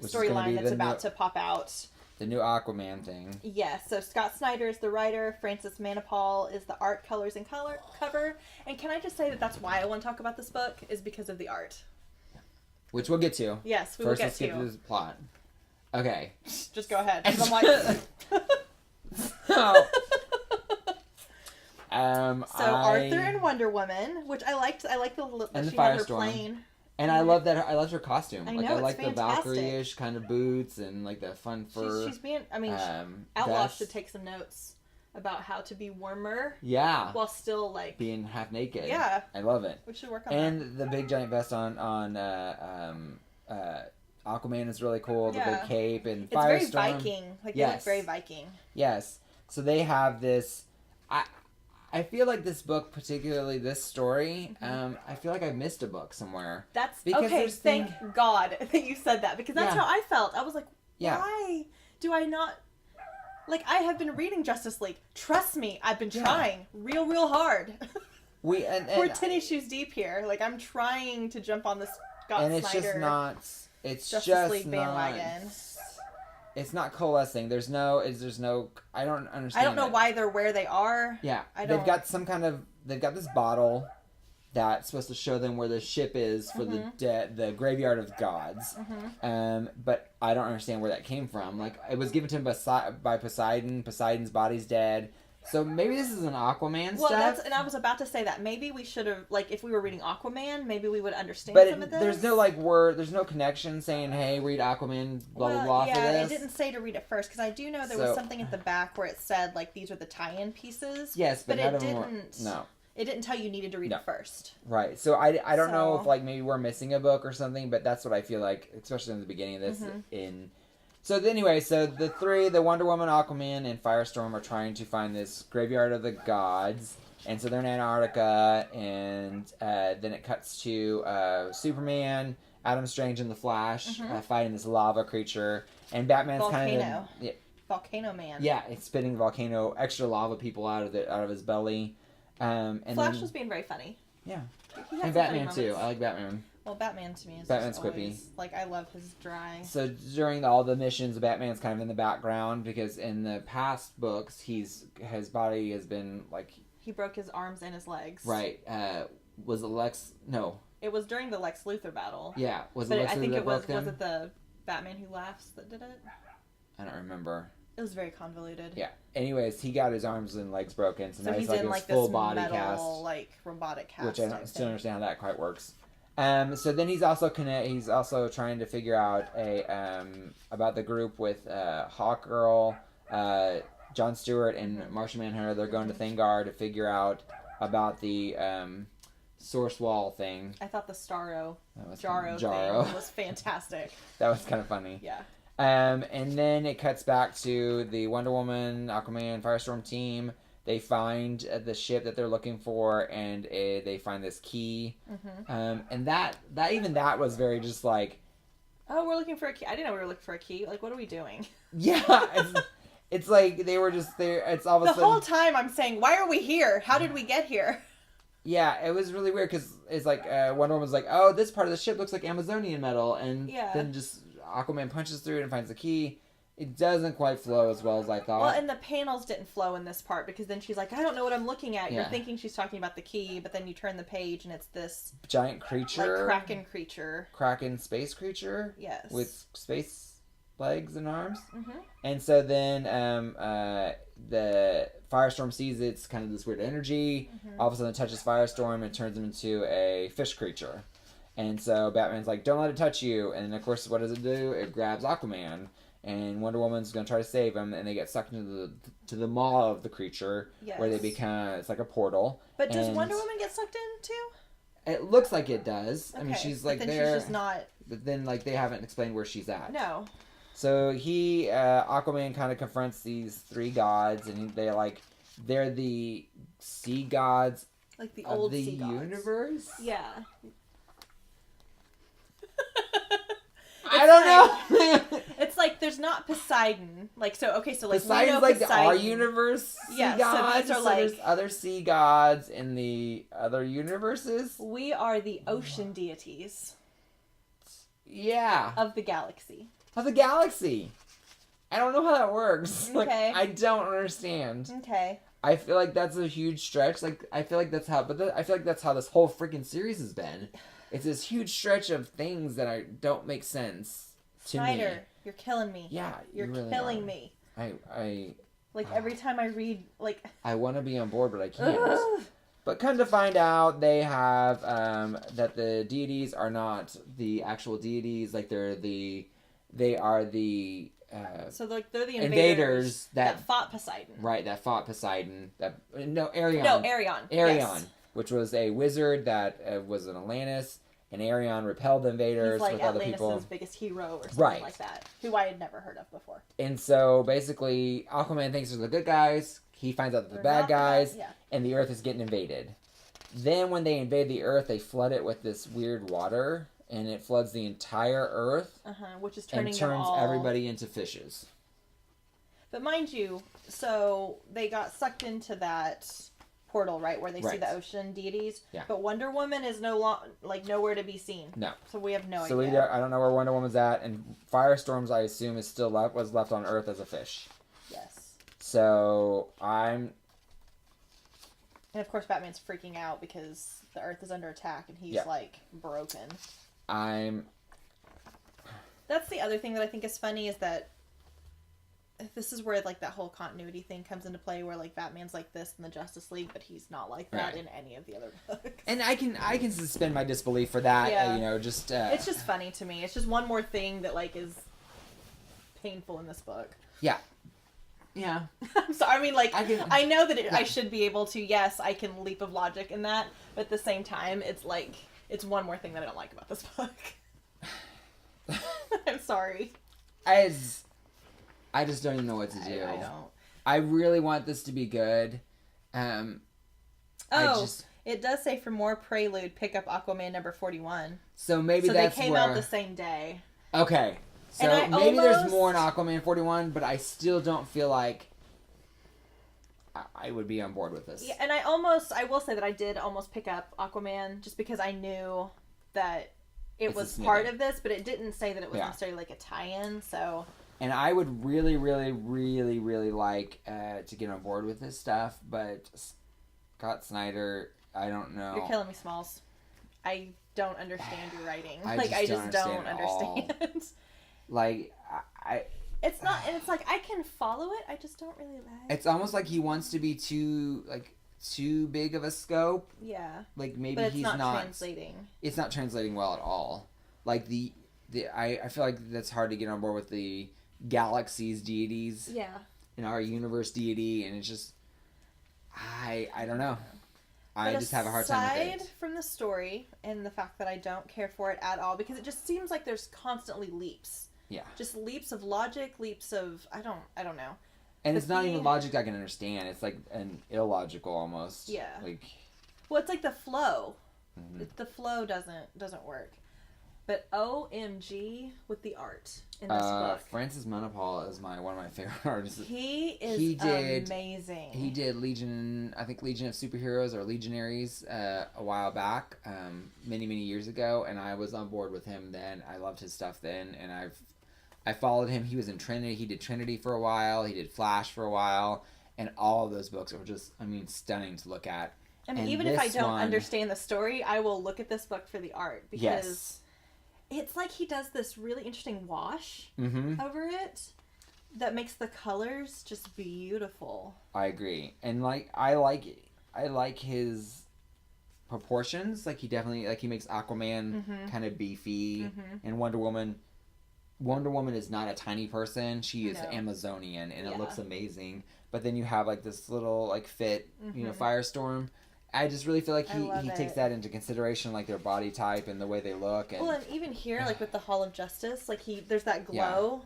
storyline that's about to pop out. The new Aquaman thing. Yes, so Scott Snyder is the writer, Francis Manapul is the art, colors, and cover. And can I just say that that's why I want to talk about this book, is because of the art. Which we'll get to. Yes, we will get to. First, let's get to the plot. Okay. Just go ahead. 'Cause I'm like... Arthur and Wonder Woman, which I liked. I like that she had her plane. And I love that. I loved her costume. I know, I like it's the Valkyrie-ish kind of boots and like the fun fur. She's being. I mean, Outlaw should take some notes about how to be warmer. Yeah. While still being half naked. Yeah. I love it. We should work on that. And the big giant vest on Aquaman is really cool. The big cape and Firestorm. It's very Viking. They look very Viking. Yes. So they have this. I feel like this book, particularly this story, I feel like I missed a book somewhere. That's okay. Thank God that you said that, because that's how I felt. I was like, why do I not? I have been reading Justice League. Trust me, I've been trying real hard. We're 10 issues deep here. I'm trying to jump on this Scott Snyder. And it's just not. It's Justice League bandwagon. It's not coalescing. There's no. I don't understand. I don't know why they're where they are. Yeah, they've got this bottle that's supposed to show them where the ship is for the graveyard of the gods. But I don't understand where that came from. It was given to him by Poseidon. Poseidon's body's dead. So maybe this is an Aquaman stuff. And I was about to say that maybe we should have, if we were reading Aquaman, maybe we would understand some of this. There's no there's no connection saying, hey, read Aquaman, blah blah blah. Yeah, for this. It didn't say to read it first, because I do know there was something at the back where it said these are the tie-in pieces. Yes, but it didn't. No. It didn't tell you needed to read it first. Right. So I don't know if maybe we're missing a book or something, but that's what I feel like, especially in the beginning of this. So the three, the Wonder Woman, Aquaman, and Firestorm, are trying to find this graveyard of the gods. And so they're in Antarctica, and then it cuts to Superman, Adam Strange, and the Flash fighting this lava creature. And Batman's Volcano. Volcano Man. Yeah, it's spitting extra lava people out of his belly. And Flash was being very funny. Yeah. He had And some Batman funny too. moments. I like Batman. Well, Batman to me is Batman's just always, like, I love his dry. So during all the missions, Batman's kind of in the background because in the past books, his body has been like... He broke his arms and his legs. Right. Was it Lex? No. It was during the Lex Luthor battle. Yeah. Was but it Lex I think Luthor it was broke them? it the Batman Who Laughs that did it? I don't remember. It was very convoluted. Yeah. Anyways, he got his arms and legs broken, so now he's he's like in his like full this body metal, cast, like robotic cast, which I type don't still thing. understand how that quite works. So then he's also trying to figure out about the group with Hawkgirl, Jon Stewart, and Martian Manhunter. They're going to Thingard to figure out about the Source Wall thing. I thought the Jaro Jaro thing was fantastic. That was kind of funny. Yeah. And then it cuts back to the Wonder Woman, Aquaman, Firestorm team. They find the ship that they're looking for, and they find this key. Mm-hmm. And that was very just like... Oh, we're looking for a key. I didn't know we were looking for a key. Like, what are we doing? Yeah, it's like they were just there. It's all of a sudden... The whole time I'm saying, why are we here? How did we get here? Yeah, it was really weird because it's like Wonder Woman's like, oh, this part of the ship looks like Amazonian metal, and then just Aquaman punches through it and finds the key. It doesn't quite flow as well as I thought. Well, and the panels didn't flow in this part because then she's like, I don't know what I'm looking at. You're thinking she's talking about the key, but then you turn the page and it's this giant creature. Like Kraken creature. Kraken space creature? Yes. With space legs and arms. Mm-hmm. And so then the Firestorm sees it's kind of this weird energy. Mm-hmm. All of a sudden it touches Firestorm and turns him into a fish creature. And so Batman's like, don't let it touch you. And of course, what does it do? It grabs Aquaman. And Wonder Woman's going to try to save him, and they get sucked into the maw of the creature, where they become, it's like a portal. But does Wonder Woman get sucked in, too? It looks like it does. Okay. I mean, she's like but then there. She's just not... But then, like, they haven't explained where she's at. No. So Aquaman kind of confronts these three gods, and they're the sea gods like the old of the sea gods. universe? Yeah. I don't know. It's like there's not Poseidon. Like so like Poseidon's we know like Poseidon. our universe sea gods. So these are like there's other sea gods in the other universes. We are the ocean deities. Yeah. Of the galaxy. Of the galaxy. I don't know how that works. Okay. Like, I don't understand. Okay. I feel like that's a huge stretch. Like I feel like that's how this whole freaking series has been. It's this huge stretch of things that don't make sense to Snyder, me. You're killing me. Yeah, you're really killing me. I like every time I read, like I want to be on board, but I can't. But come to find out, they have that the deities are not the actual deities. Like they are the. So they're the invaders that fought Poseidon. Right, that fought Poseidon. Arion. No, Arion. Arion. Yes. Which was a wizard that was in Atlantis, and Arion repelled the invaders He's like with other Atlantis' people. biggest hero or something like that, who I had never heard of before. And so basically, Aquaman thinks they're the good guys. He finds out they're the bad guys, and the Earth is getting invaded. Then when they invade the Earth, they flood it with this weird water, and it floods the entire Earth, which is turns everybody into fishes. But mind you, so they got sucked into that portal, right, where they see the ocean deities. Yeah. But Wonder Woman is nowhere to be seen. No. So we have no idea. So I don't know where Wonder Woman's at, and Firestorm's, I assume, was left on Earth as a fish. Yes. So And of course, Batman's freaking out because the Earth is under attack, and he's like broken. That's the other thing that I think is funny is that this is where like that whole continuity thing comes into play, where like Batman's like this in the Justice League, but he's not like that in any of the other books. And I can suspend my disbelief for that. Yeah. Just it's just funny to me. It's just one more thing that like is painful in this book. Yeah. Yeah. I'm sorry. I mean, like I know that I should be able to. Yes, I can leap of logic in that, but at the same time, it's like it's one more thing that I don't like about this book. I'm sorry. I just don't even know what to do. I don't. I really want this to be good. It does say for more Prelude, pick up Aquaman number 41. So maybe so that's they came out the same day. Okay. So maybe there's more in Aquaman 41, but I still don't feel like... I would be on board with this. Yeah, and I will say that I did almost pick up Aquaman just because I knew that it was part of this, but it didn't say that it was necessarily like a tie-in, so... And I would really, really, really, really like to get on board with this stuff, but Scott Snyder, I don't know. You're killing me, Smalls. I don't understand your writing. I just don't understand. Like, It's not, and it's like, I can follow it, I just don't really like... It's almost like he wants to be too big of a scope. Yeah. Like, maybe but it's he's not translating. It's not translating well at all. Like, I feel like that's hard to get on board with the galaxy's deities. Yeah. In our universe deity, and it's just... I don't know. I just have a hard time with it. Aside from the story, and the fact that I don't care for it at all, because it just seems like there's constantly leaps. Yeah. Just leaps of logic, leaps of... I don't know. And it's not even logic I can understand. It's like an illogical almost. Yeah. Like... Well, it's like the flow. Mm-hmm. The flow doesn't work. But OMG with the art in this book. Francis Manapul is one of my favorite artists. He is amazing. He did Legion of Superheroes or Legionaries a while back, many years ago, and I was on board with him then. I loved his stuff then, and I followed him. He was in Trinity. He did Trinity for a while. He did Flash for a while, and all of those books are just, stunning to look at. I mean, even if I don't understand the story, I will look at this book for the art because. Yes. It's like he does this really interesting wash over it that makes the colors just beautiful. I agree. And I like his proportions. Like he makes Aquaman kind of beefy and Wonder Woman is not a tiny person. She is Amazonian and it looks amazing. But then you have like this little like fit, Firestorm. I just really feel like he takes that into consideration, like their body type and the way they look. And, well, and even here, like with the Hall of Justice, like there's that glow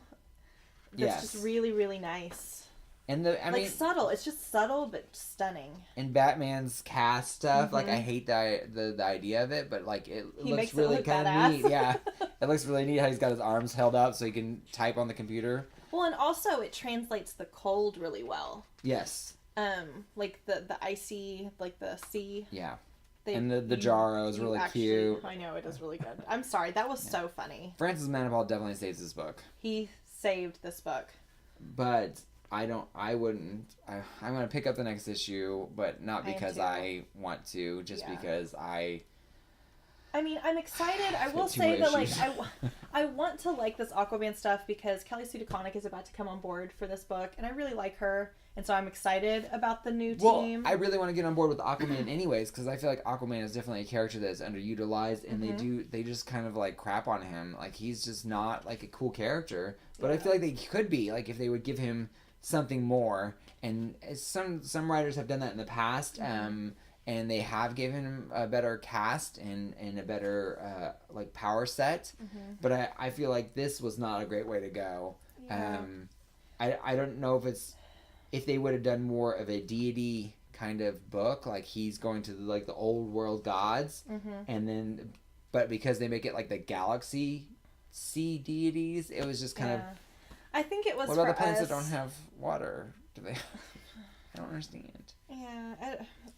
that's just really, really nice. And subtle. It's just subtle but stunning. And Batman's cast stuff, like I hate the idea of it, but like it looks really kind of neat. Yeah, it looks really neat how he's got his arms held up so he can type on the computer. Well, and also it translates the cold really well. Yes. Like the icy, like the sea. Yeah. And the Jarro is really cute. I know, it is really good. I'm sorry, that was so funny. Francis Manapul definitely saves this book. He saved this book. But I'm going to pick up the next issue, but not because I want to, just because I mean, I'm excited. I will say that, like, I want to like this Aquaman stuff because Kelly Sue DeConnick is about to come on board for this book, and I really like her, and so I'm excited about the new team. Well, I really want to get on board with Aquaman anyways, because I feel like Aquaman is definitely a character that's underutilized, and they just kind of, like, crap on him. Like, he's just not, like, a cool character, but I feel like they could be, like, if they would give him something more, and some writers have done that in the past, and they have given him a better cast and a better like power set, but I feel like this was not a great way to go. Yeah. I don't know if they would have done more of a deity kind of book, like he's going to the old world gods, and then but because they make it like the galaxy sea deities, it was just kind of. I think it was. What about the planets that don't have water? Do they? I don't understand. Yeah,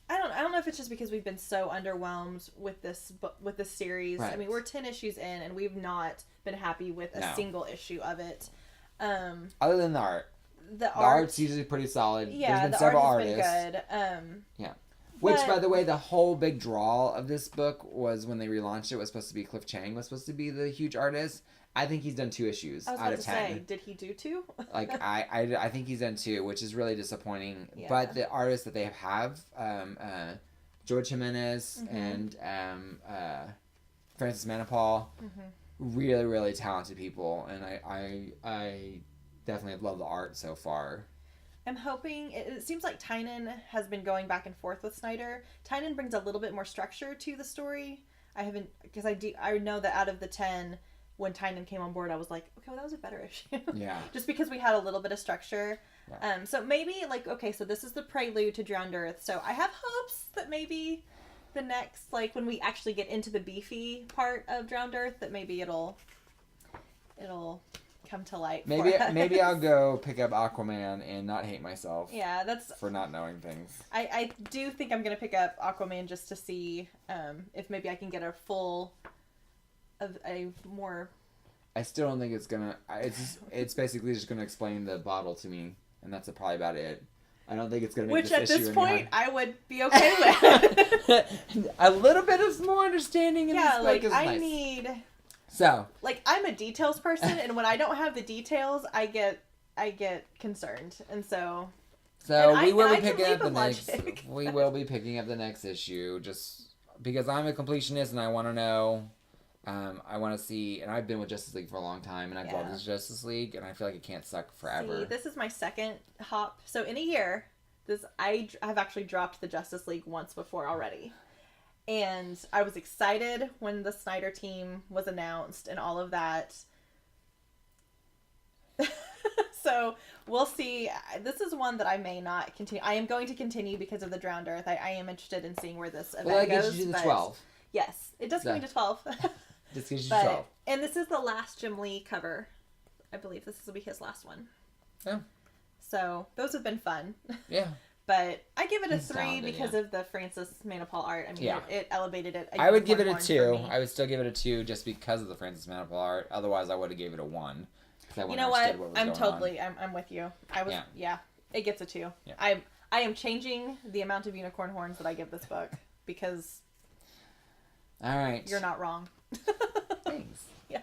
I don't know if it's just because we've been so underwhelmed with this series. Right. I mean, we're 10 issues in, and we've not been happy with a single issue of it. Other than the art. The art's usually pretty solid. Yeah, there's been several artists. Been good. Yeah. Which, by the way, the whole big draw of this book was when they relaunched it was supposed to be Cliff Chiang was supposed to be the huge artist. I think he's done 2 issues out of 10. Say, did he do 2? Like I think he's done 2, which is really disappointing. Yeah. But the artists that they have, George Jimenez and Francis Manapul, really, really talented people, and I definitely love the art so far. I'm hoping it seems like Tynan has been going back and forth with Snyder. Tynan brings a little bit more structure to the story. Because I know that out of the 10. When Tynan came on board, I was like, okay, well, that was a better issue. Yeah. Just because we had a little bit of structure. Yeah. So maybe, so this is the prelude to Drowned Earth. So I have hopes that maybe the next, when we actually get into the beefy part of Drowned Earth, that maybe it'll come to light. Maybe I'll go pick up Aquaman and not hate myself. Yeah, that's for not knowing things. I do think I'm gonna pick up Aquaman just to see if maybe I can get a more. I still don't think it's gonna. It's basically just gonna explain the bottle to me, and that's probably about it. I don't think it's gonna make Which at this point I would be okay with. A little bit of more understanding in this book like is I nice. need. So like I'm a details person, and when I don't have the details, I get concerned, and so. We will be picking up the next. We will be picking up the next issue, just because I'm a completionist and I want to know. I want to see, and I've been with Justice League for a long time, and I've loved this Justice League, and I feel like it can't suck forever. See, this is my second hop. So in a year, I have actually dropped the Justice League once before already. And I was excited when the Snyder team was announced and all of that. So we'll see. This is one that I may not continue. I am going to continue because of the Drowned Earth. I am interested in seeing where this event goes. Well, that gets you to the 12. Yes, it does get me to 12. This gives you 12. And this is the last Jim Lee cover. I believe this will be his last one. Yeah. So those have been fun. Yeah. But I give it a 3 because of the Francis Manapul art. I mean, it elevated it. I would give it a 2. I would still give it a 2 just because of the Francis Manapul art. Otherwise, I would have gave it a 1. You know what? I'm with you. It gets a 2. Yeah. I am changing the amount of unicorn horns that I give this book because. All right. You're not wrong. Thanks. Yeah.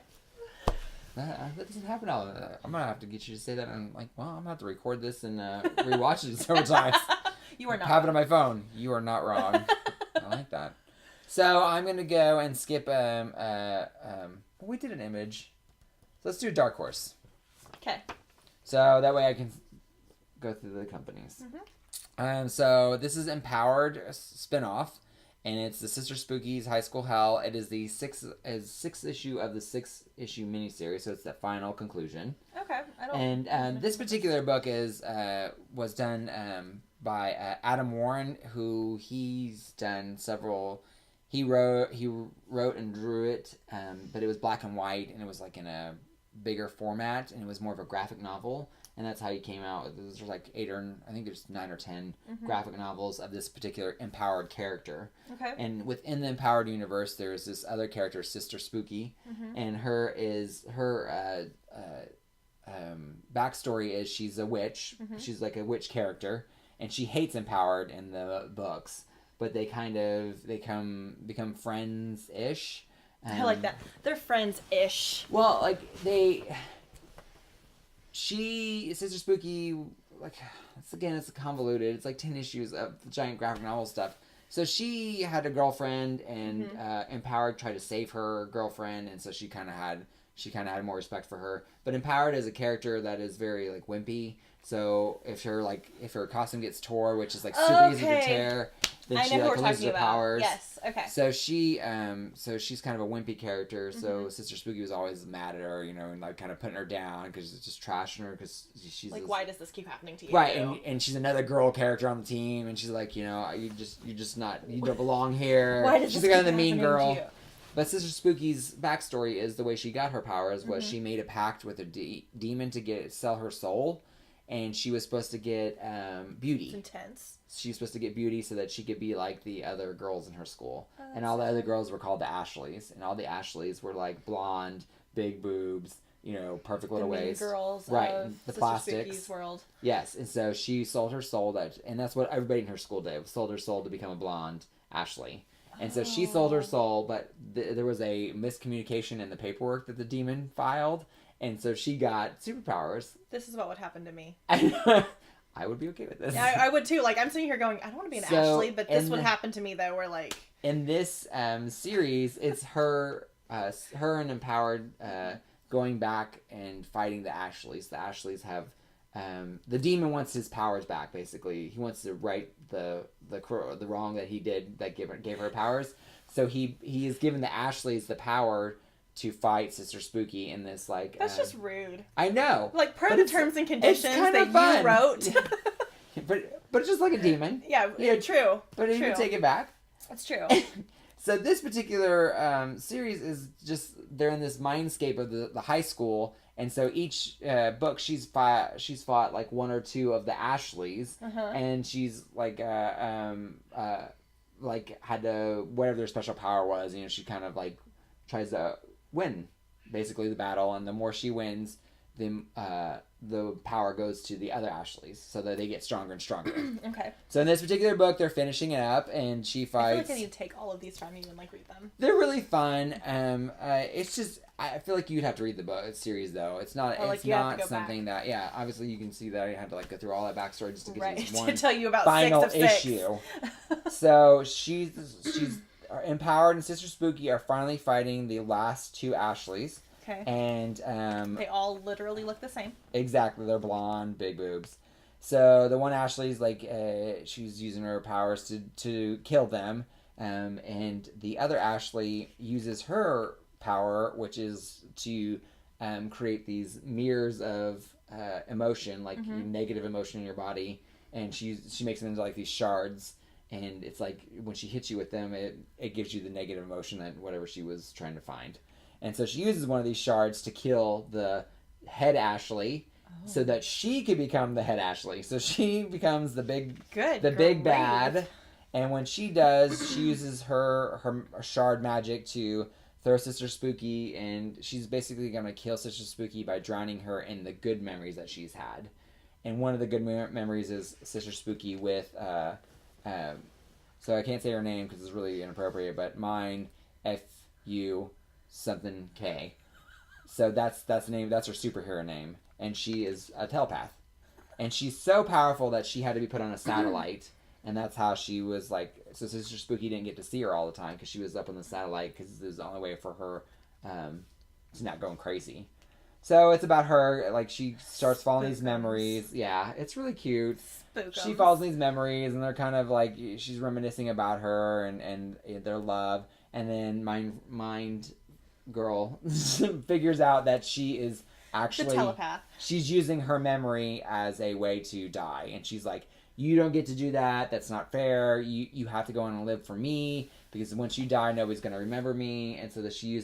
That doesn't happen all. I'm gonna have to get you to say that. And I'm like, well, I'm gonna have to record this and rewatch it several times. You are not. Have it on my phone. You are not wrong. I like that. So I'm gonna go and skip. We did an image. So let's do Dark Horse. Okay. So that way I can go through the companies. Mm-hmm. So this is Empowered spinoff. And it's the Sister Spooky's High School Hell. It is the sixth issue of the 6-issue miniseries, so it's the final conclusion. Okay, And this particular book was done by Adam Warren, who he's done several. He wrote and drew it, but it was black and white, and it was like in a bigger format, and it was more of a graphic novel. And that's how he came out. There's like 8 or I think there's 9 or 10 graphic novels of this particular empowered character. Okay. And within the empowered universe, there's this other character, Sister Spooky, and her backstory is she's a witch. She's like a witch character, and she hates empowered in the books, but they kind of become friends-ish. I like that. They're friends-ish. Well, like Sister Spooky, like, it's convoluted. It's like 10 issues of giant graphic novel stuff. So she had a girlfriend, and Empowered tried to save her girlfriend, and so she kind of had more respect for her. But Empowered is a character that is very like wimpy. So if her costume gets tore, which is like super easy to tear, then she like loses her powers. Yes. Okay. So she's kind of a wimpy character. So Sister Spooky was always mad at her, and like kind of putting her down because it's just trashing her because she's like, why does this keep happening to you? Right, and she's another girl character on the team, and she's like, you don't belong here. Why does she's this kind of keep the mean happening girl. to you? But Sister Spooky's backstory is the way she got her powers was she made a pact with a demon to sell her soul. And she was supposed to get beauty. It's intense. She was supposed to get beauty so that she could be like the other girls in her school. And all the other girls were called the Ashleys. And all the Ashleys were like blonde, big boobs, perfect little waist. The mean girls right, of the Sister plastics. Spooky's world. Yes, and so she sold her soul, and that's what everybody in her school did. Sold her soul to become a blonde Ashley. And so she sold her soul, but there was a miscommunication in the paperwork that the demon filed. And so she got superpowers. This is about what happened to me. I would be okay with this. Yeah, I would too. Like, I'm sitting here going, I don't want to be an Ashley, but this would happen to me though. We're like... In this series, it's her and Empowered going back and fighting the Ashleys. The Ashleys have... the demon wants his powers back, basically. He wants to right the wrong that he did that gave her powers. So he is giving the Ashleys the power to fight Sister Spooky in this, like... That's just rude. I know. Like, per the terms and conditions that you wrote. but it's just like a demon. Yeah, true. But he would take it back. That's true. So this particular series is just... They're in this mindscape of the high school, And so each book she's fought like one or two of the Ashleys, and she's like had to, whatever their special power was, she kind of like tries to win basically the battle, and the more she wins, the power goes to the other Ashleys, so that they get stronger and stronger. Okay. So in this particular book, they're finishing it up, and she fights. I feel like I need to take all of these from you and like read them. They're really fun. It's just, I feel like you'd have to read the book series though. It's not. Or, it's not something that. Yeah, obviously you can see that I had to like go through all that backstory just to get to this one to tell you about final 6 of 6. issue. So she's empowered, and Sister Spooky are finally fighting the last 2 Ashleys. Okay. And they all literally look the same. Exactly, they're blonde, big boobs. So the one Ashley's like she's using her powers to kill them, and the other Ashley uses her power, which is to create these mirrors of emotion, like negative emotion in your body, and she makes them into like these shards. And it's like when she hits you with them, it gives you the negative emotion that whatever she was trying to find. And so she uses one of these shards to kill the head Ashley, so that she could become the head Ashley. So she becomes the big bad. And when she does, she uses her shard magic to throw Sister Spooky, and she's basically going to kill Sister Spooky by drowning her in the good memories that she's had. And one of the good memories is Sister Spooky with, so I can't say her name because it's really inappropriate, but mine, F-U... something K. So that's the name, that's her superhero name. And she is a telepath. And she's so powerful that she had to be put on a satellite. And that's how she was like, so Sister Spooky didn't get to see her all the time because she was up on the satellite, because it was the only way for her to not going crazy. So it's about her, like she starts following these memories. Yeah, it's really cute. Spookums. She follows these memories, and they're kind of like, she's reminiscing about her and their love. And then Mind Girl figures out that she is actually the telepath. She's using her memory as a way to die, and she's like, you don't get to do that, that's not fair, you have to go on and live for me, because once you die nobody's going to remember me. And so that she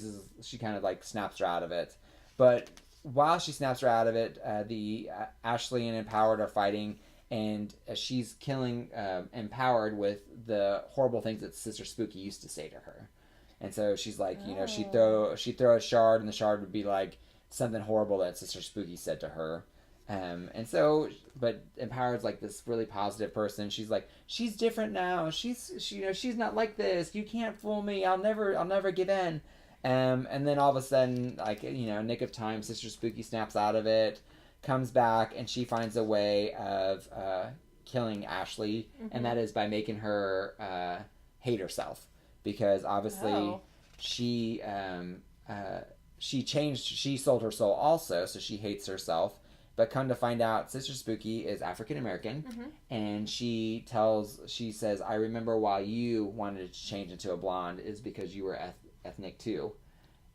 kind of like snaps her out of it. But while she snaps her out of it, the Ashley and Empowered are fighting, and she's killing Empowered with the horrible things that Sister Spooky used to say to her. And so she's like, she'd throw a shard, and the shard would be like something horrible that Sister Spooky said to her. And so, but Empowered's like this really positive person. She's like, she's different now. She's not like this. You can't fool me. I'll never give in. And then all of a sudden, like, nick of time, Sister Spooky snaps out of it, comes back, and she finds a way of killing Ashley, and that is by making her hate herself. Because obviously she sold her soul also, so she hates herself. But come to find out, Sister Spooky is African American, and she says, I remember why you wanted to change into a blonde is because you were ethnic too.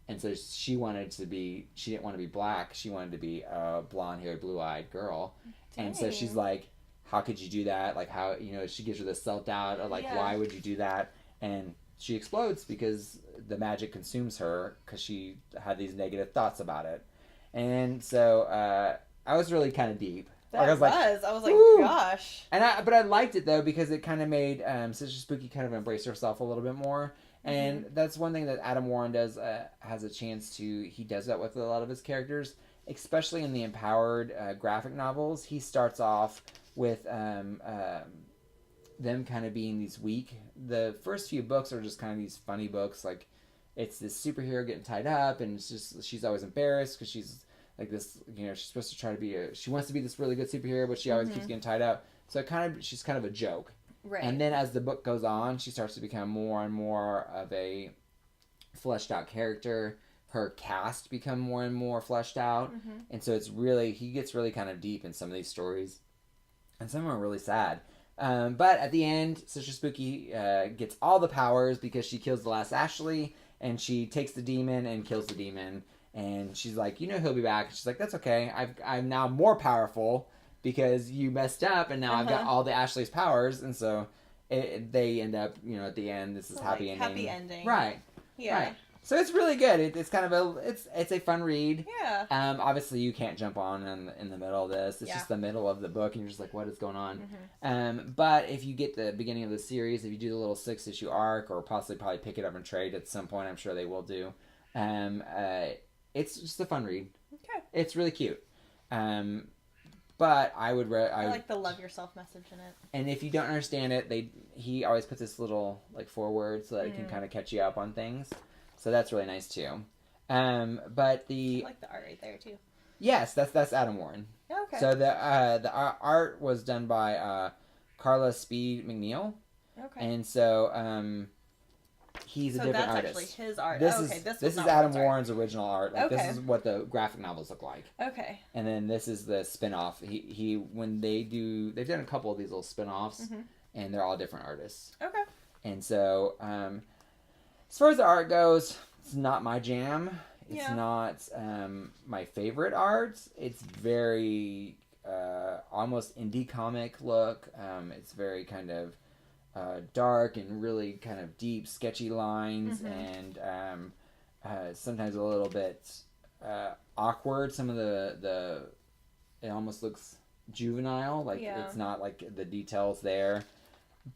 And so she didn't want to be black, she wanted to be a blonde-haired, blue-eyed girl. Dang. And so she's like, how could you do that? Like, how, she gives her this self-doubt of like, why would you do that? And she explodes because the magic consumes her because she had these negative thoughts about it. And so I was really kind of deep. I was like, gosh. But I liked it though, because it kind of made Sister Spooky kind of embrace herself a little bit more. And that's one thing that Adam Warren does, has a chance to, he does that with a lot of his characters, especially in the Empowered graphic novels. He starts off with them kind of being these weak. The first few books are just kind of these funny books, like it's this superhero getting tied up, and it's just, she's always embarrassed because she's like this, she's supposed to try to be she wants to be this really good superhero, but she always keeps getting tied up. So she's kind of a joke. Right. And then as the book goes on, she starts to become more and more of a fleshed out character. Her cast become more and more fleshed out. And so he gets really kind of deep in some of these stories. And some of them are really sad. But at the end, Sister Spooky gets all the powers because she kills the last Ashley, and she takes the demon and kills the demon. And she's like, he'll be back. She's like, that's okay. I'm now more powerful because you messed up, and now I've got all the Ashley's powers. And so they end up, at the end, this is happy ending. Happy ending. Right. Yeah. Right. So it's really good. It's kind of it's a fun read. Yeah. Obviously you can't jump on in the middle of this. It's just the middle of the book, and you're just like, what is going on? But if you get the beginning of the series, if you do the little 6-issue arc, or probably pick it up and trade at some point, I'm sure they will do. It's just a fun read. Okay. It's really cute. But I like the love yourself message in it. And if you don't understand it, he always puts this little like foreword so that it can kind of catch you up on things. So that's really nice too. But I like the art right there too. Yes, that's Adam Warren. Okay. So the art was done by Carla Speed McNeil. Okay. And so he's a different artist. So that's actually his art. This is Adam Warren's original art. Like, this is what the graphic novels look like. Okay. And then this is the spin-off. They've done a couple of these little spin-offs, and they're all different artists. Okay. And so as far as the art goes, it's not my jam. It's not my favorite art. It's very almost indie comic look. It's very kind of dark and really kind of deep, sketchy lines, and sometimes a little bit awkward. Some of it almost looks juvenile. Like it's not like the details there.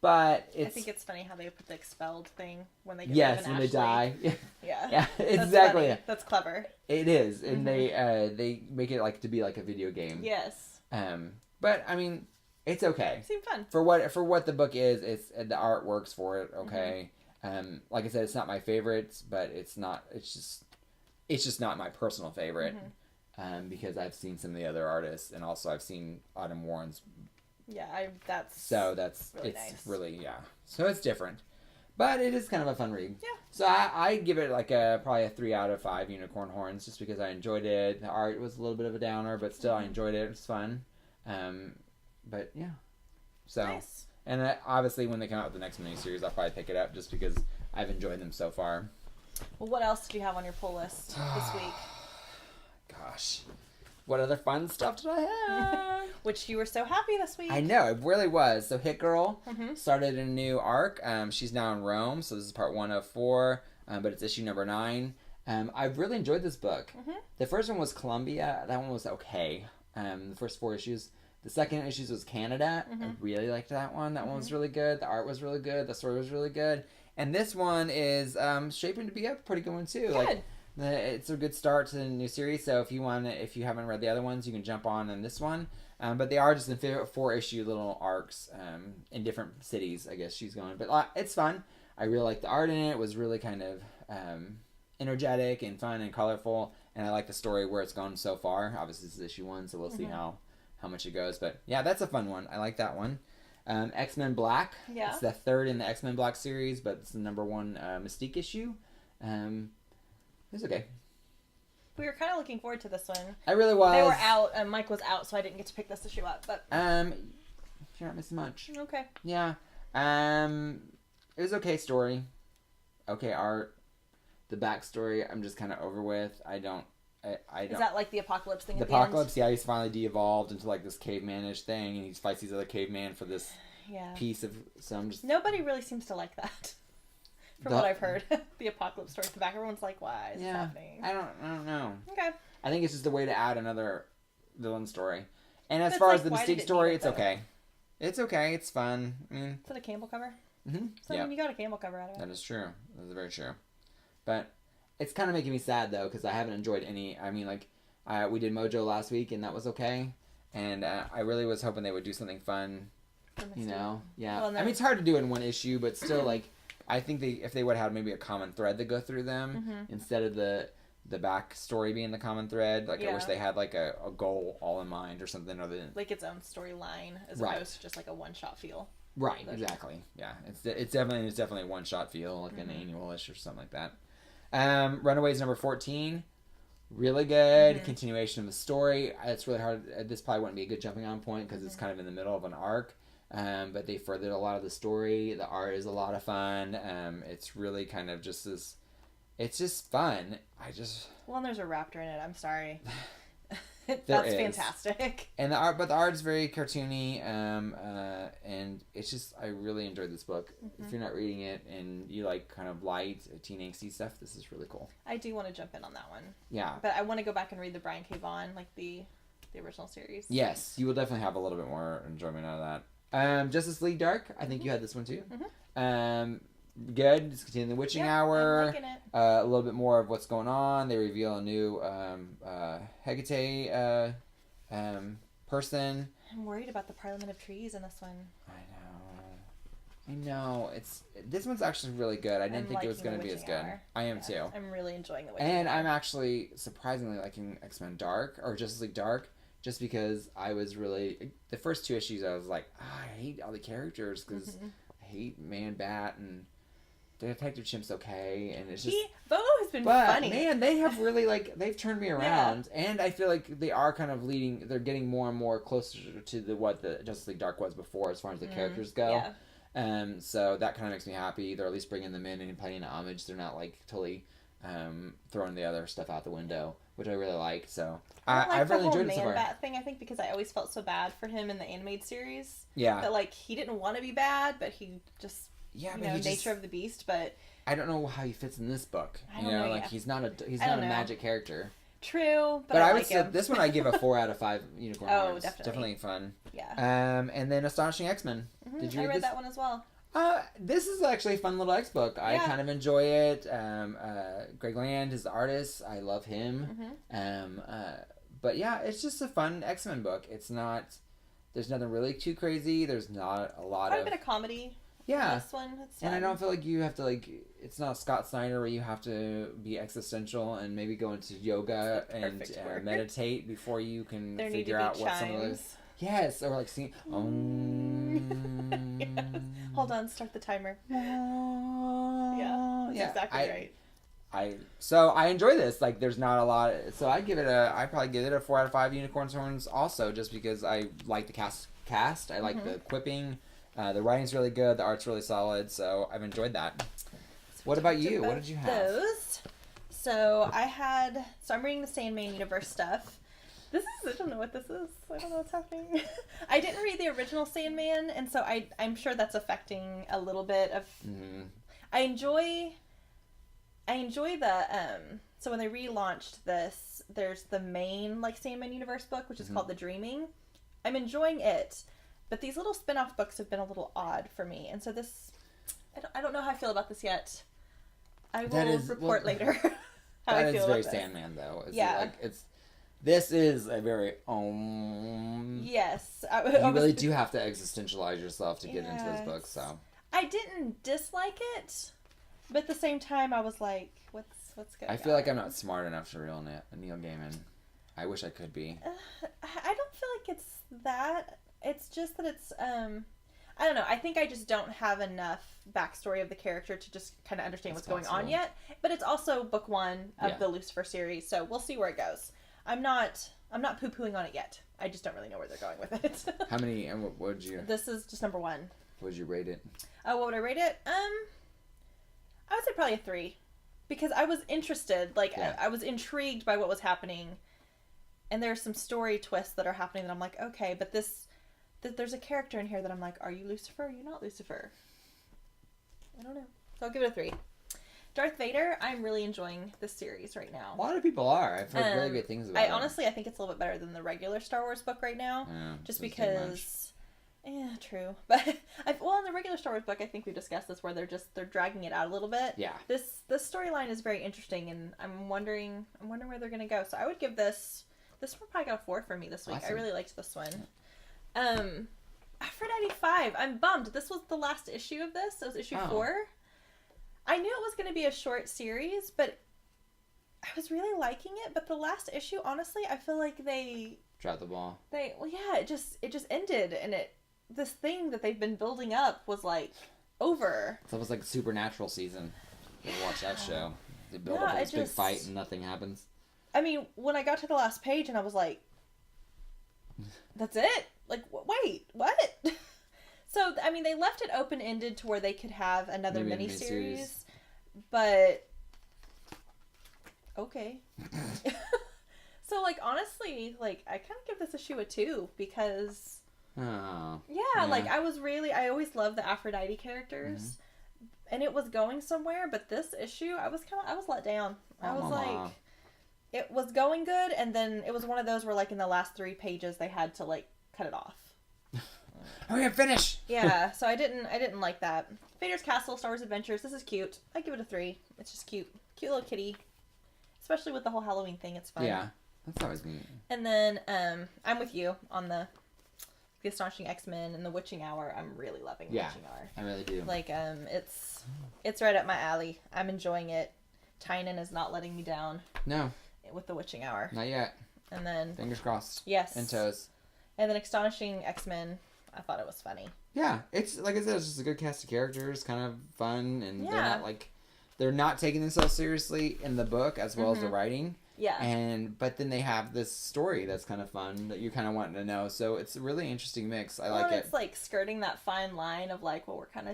But I think it's funny how they put the expelled thing when they get when they die. Yeah, exactly. That's clever. It is, and they make it like to be like a video game. Yes. But I mean, it's okay. Seemed fun. For what the book is, the art works for it. Okay. Like I said, it's not my favorites, but it's just not my personal favorite. Because I've seen some of the other artists, and also I've seen Adam Warren's. Yeah, it's really nice. Really, so it's different, but it is kind of a fun read. Yeah. So I give it like probably a 3 out of 5 unicorn horns, just because I enjoyed it. The art was a little bit of a downer, but still I enjoyed it. It was fun. But yeah. So nice. And obviously when they come out with the next miniseries, I'll probably pick it up just because I've enjoyed them so far. Well, what else did you have on your pull list this week? Gosh. What other fun stuff did I have? Which you were so happy this week. I know, it really was. So Hit Girl started a new arc. She's now in Rome, so this is part 1 of 4, but it's issue number 9. I've really enjoyed this book. The first one was Colombia. That one was okay. The first 4 issues. The second issue was Canada. I really liked that one. That one was really good. The art was really good. The story was really good. And this one is shaping to be a pretty good one too. Good. Like, it's a good start to the new series, so if you haven't read the other ones, you can jump on this one. But they are just in 4-issue little arcs in different cities, I guess she's going. But it's fun. I really like the art in it. It was really kind of energetic and fun and colorful, and I like the story where it's gone so far. Obviously, this is issue 1, so we'll see how much it goes. But yeah, that's a fun one. I like that one. X-Men Black. Yeah. It's the 3rd in the X-Men Black series, but it's the number 1 Mystique issue. It's okay. We were kind of looking forward to this one. I really was. They were out, and Mike was out, so I didn't get to pick this issue up. But you're not missing much. Okay. Yeah. It was okay story. Okay art. The backstory, I'm just kind of over with. I don't. Is that like the apocalypse thing? The apocalypse, yeah. He's finally de-evolved into like this cavemanish thing, and he fights these other caveman for this piece of. So I'm just. Nobody really seems to like that. From what I've heard, the apocalypse story at the back, everyone's like, "Why is this happening?" I don't know. Okay. I think it's just a way to add another villain story. And as far as the Mystique story, it's okay. It's okay. It's fun. Is it a Campbell cover? So I mean, you got a Campbell cover out of it. That is true. That is very true. But it's kind of making me sad though, because I haven't enjoyed any. I mean, like we did Mojo last week, and that was okay. And I really was hoping they would do something fun. You know, yeah. Well, I mean, it's hard to do in one issue, but still, like. I think if they would have had maybe a common thread to go through them instead of the back story being the common thread. Like I wish they had like a goal all in mind or something other than like its own storyline as opposed to just like a one-shot feel. Right, exactly. Yeah, it's definitely a one-shot feel, like an annual-ish or something like that. Runaways number 14, really good continuation of the story. It's really hard. This probably wouldn't be a good jumping on point because it's kind of in the middle of an arc. But they furthered a lot of the story. The art is a lot of fun. It's really kind of just this. It's just fun. Well, and there's a raptor in it. I'm sorry. That's is. Fantastic. And the art is very cartoony. And it's just, I really enjoyed this book. If you're not reading it and you like kind of light, teen angsty stuff, this is really cool. I do want to jump in on that one. Yeah. But I want to go back and read the Brian K. Vaughan, like the original series. Yes, you will definitely have a little bit more enjoyment out of that. Justice League Dark, I think you had this one too. Good. Just continuing the Witching Hour. I'm liking it. A little bit more of what's going on. They reveal a new Hecate person. I'm worried about the Parliament of Trees in this one. I know. This one's actually really good. I didn't think it was going to be as good. I am too. I'm really enjoying the Witching And Hour. I'm actually surprisingly liking X-Men Dark or Justice League Dark, just because I was really the first 2 issues I was like, I hate all the characters because I hate Man Bat and Detective Chimp's okay, and it's just Bobo has been funny. Man, they have really they've turned me around, and I feel like they are kind of leading. They're getting more and more closer to what the Justice League Dark was before, as far as the characters go. Yeah. So that kind of makes me happy. They're at least bringing them in and paying homage. They're not totally throwing the other stuff out the window, which I really like. So I've really enjoyed it so far. Bat thing, I think, because I always felt so bad for him in the animated series. Yeah. That he didn't want to be bad, but he just. Yeah, nature of the beast, but I don't know how he fits in this book. He's not a magic character. True, but I would say this one I give a 4 out of 5 unicorn horns. Definitely fun. Yeah. And then Astonishing X-Men. Did you read that one as well? This is actually a fun little X book. I kind of enjoy it. Greg Land is the artist. I love him. But yeah, it's just a fun X-Men book. It's not. There's nothing really too crazy. There's not a lot Quite a bit of comedy. Yeah. This one, and I don't feel like you have to it's not Scott Snyder where you have to be existential and maybe go into yoga and meditate before you can figure out what some of those. Yes, or sing. Yes. Hold on, start the timer. Yeah, that's exactly right. So I enjoy this. There's not a lot. So I probably give it a 4 out of 5 unicorn horns also, just because I like the cast. I like the quipping. The writing's really good. The art's really solid. So I've enjoyed that. What about you? What did you have? So I'm reading the Sandman universe stuff. I don't know what this is. I don't know what's happening. I didn't read the original Sandman, and so I'm sure that's affecting a little bit of. I enjoy the so when they relaunched this, there's the main Sandman universe book, which is called The Dreaming. I'm enjoying it. But these little spin-off books have been a little odd for me. And so I don't know how I feel about this yet. I will report later how I feel about this. That is very Sandman, though. This is a very, Yes. You really do have to existentialize yourself to get into this book, so. I didn't dislike it, but at the same time, I was like, what's going on? I feel like I'm not smart enough to real Neil Gaiman. I wish I could be. I don't feel like it's that. It's just that it's, I don't know. I think I just don't have enough backstory of the character to just kind of understand what's going on yet. But it's also book 1 of the Lucifer series, so we'll see where it goes. I'm not poo-pooing on it yet. I just don't really know where they're going with it. How many, and what would you? This is just number 1. What would you rate it? What would I rate it? I would say probably a 3. Because I was interested, I was intrigued by what was happening. And there's some story twists that are happening that I'm like, okay, but there's a character in here that I'm like, are you Lucifer or are you not Lucifer? I don't know. So I'll give it a 3. Darth Vader, I'm really enjoying this series right now. A lot of people are. I've heard really good things about it. Honestly, I think it's a little bit better than the regular Star Wars book right now. Just because... Yeah, true. But, in the regular Star Wars book, I think we discussed this, where they're dragging it out a little bit. Yeah. This storyline is very interesting, and I'm wondering where they're going to go. So I would give this one probably got a 4 for me this week. Awesome. I really liked this one. Aphrodite 5. I'm bummed. This was the last issue of this. It was issue 4. I knew it was going to be a short series, but I was really liking it. But the last issue, honestly, I feel like they dropped the ball. It just ended, and this thing that they've been building up was over. It's almost like Supernatural season. You watch that show. They build up this big fight and nothing happens. I mean, when I got to the last page and I was like, that's it? Wait, what? So, I mean, they left it open-ended to where they could have another miniseries. But, okay. So, honestly, I kind of give this issue a 2 because Oh. Yeah, like I always loved the Aphrodite characters, and it was going somewhere. But this issue, I was let down. I was like, it was going good, and then it was one of those where like in the last 3 pages they had to like cut it off. Oh yeah, finish. Yeah, so I didn't like that. Vader's Castle, Star Wars Adventures. This is cute. I give it a 3. It's just cute little kitty, especially with the whole Halloween thing. It's fun. Yeah, that's always neat. And then I'm with you on the Astonishing X-Men and the Witching Hour. I'm really loving the Witching Hour. I really do. Like it's right up my alley. I'm enjoying it. Tynan is not letting me down. No. With the Witching Hour. Not yet. And then fingers crossed. Yes. And toes. And then Astonishing X-Men. I thought it was funny. Yeah, it's like I said, it's just a good cast of characters, kind of fun, and they're not taking themselves seriously in the book as well as the writing. Yeah. But then they have this story that's kind of fun that you're kind of wanting to know. So it's a really interesting mix. I like it. It's like skirting that fine line of like, well, we're kind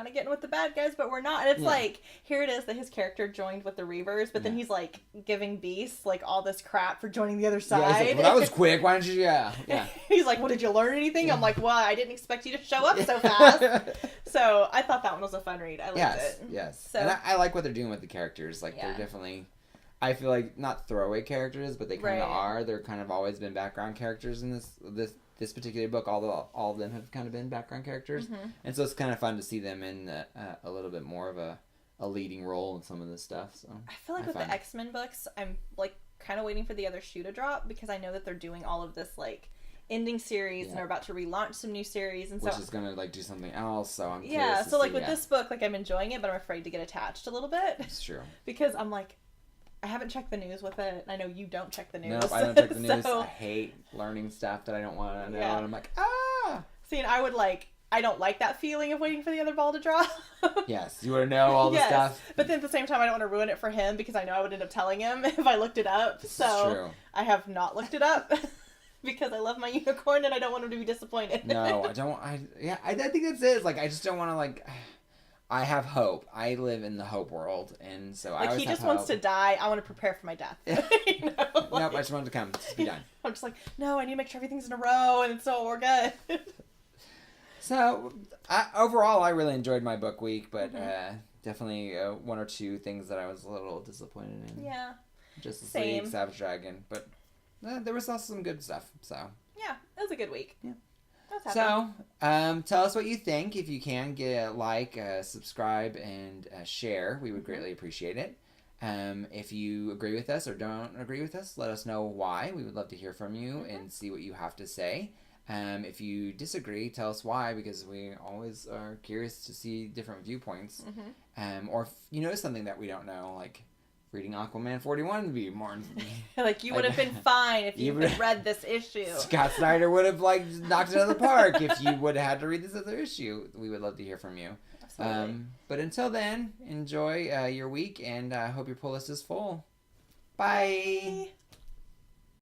of getting with the bad guys, but we're not. And it's like, here it is that his character joined with the Reavers, but then he's like giving Beast like all this crap for joining the other side. Yeah, he's like, well, that was quick. Why didn't you? Yeah. He's like, well, did you learn anything? I'm like, well, I didn't expect you to show up so fast. So I thought that one was a fun read. I liked it. Yes. So, and I like what they're doing with the characters. Like they're definitely. I feel like not throwaway characters, but they kind of are. They're kind of always been background characters in this particular book. Although all of them have kind of been background characters, and so it's kind of fun to see them in a little bit more of a leading role in some of this stuff. So I feel like with the X-Men books, I'm like kind of waiting for the other shoe to drop because I know that they're doing all of this like ending series and they're about to relaunch some new series, and which is gonna like do something else. So I'm curious. Yeah. So like with this book, like I'm enjoying it, but I'm afraid to get attached a little bit. It's true because I'm like. I haven't checked the news with it. I know you don't check the news. Nope, I don't check the news. I hate learning stuff that I don't want to know. And I'm like, See, and I don't like that feeling of waiting for the other ball to drop. Yes, you want to know all the stuff. But then at the same time, I don't want to ruin it for him because I know I would end up telling him if I looked it up. So true. I have not looked it up because I love my unicorn and I don't want him to be disappointed. No, I don't. I think that's it. It's like, I just don't want to like... I have hope. I live in the hope world, and so I always he just have wants hope. to die. I want to prepare for my death. You know? Nope, I just want him to come. Just be done. I'm just like, no, I need to make sure everything's in a row, and so we're good. So, overall, I really enjoyed my book week, but definitely one or two things that I was a little disappointed in. Yeah. Justice League, Savage Dragon, but there was also some good stuff. So. Yeah, it was a good week. Yeah. So, tell us what you think. If you can, get a like, subscribe, and share. We would greatly appreciate it. If you agree with us or don't agree with us, let us know why. We would love to hear from you and see what you have to say. If you disagree, tell us why, because we always are curious to see different viewpoints. Or if you notice something that we don't know, like... reading Aquaman 41 would be more... like, you would have been fine if you had read this issue. Scott Snyder would have, like, knocked it out of the park if you would have had to read this other issue. We would love to hear from you. Absolutely. But until then, enjoy your week, and I hope your pull list is full. Bye.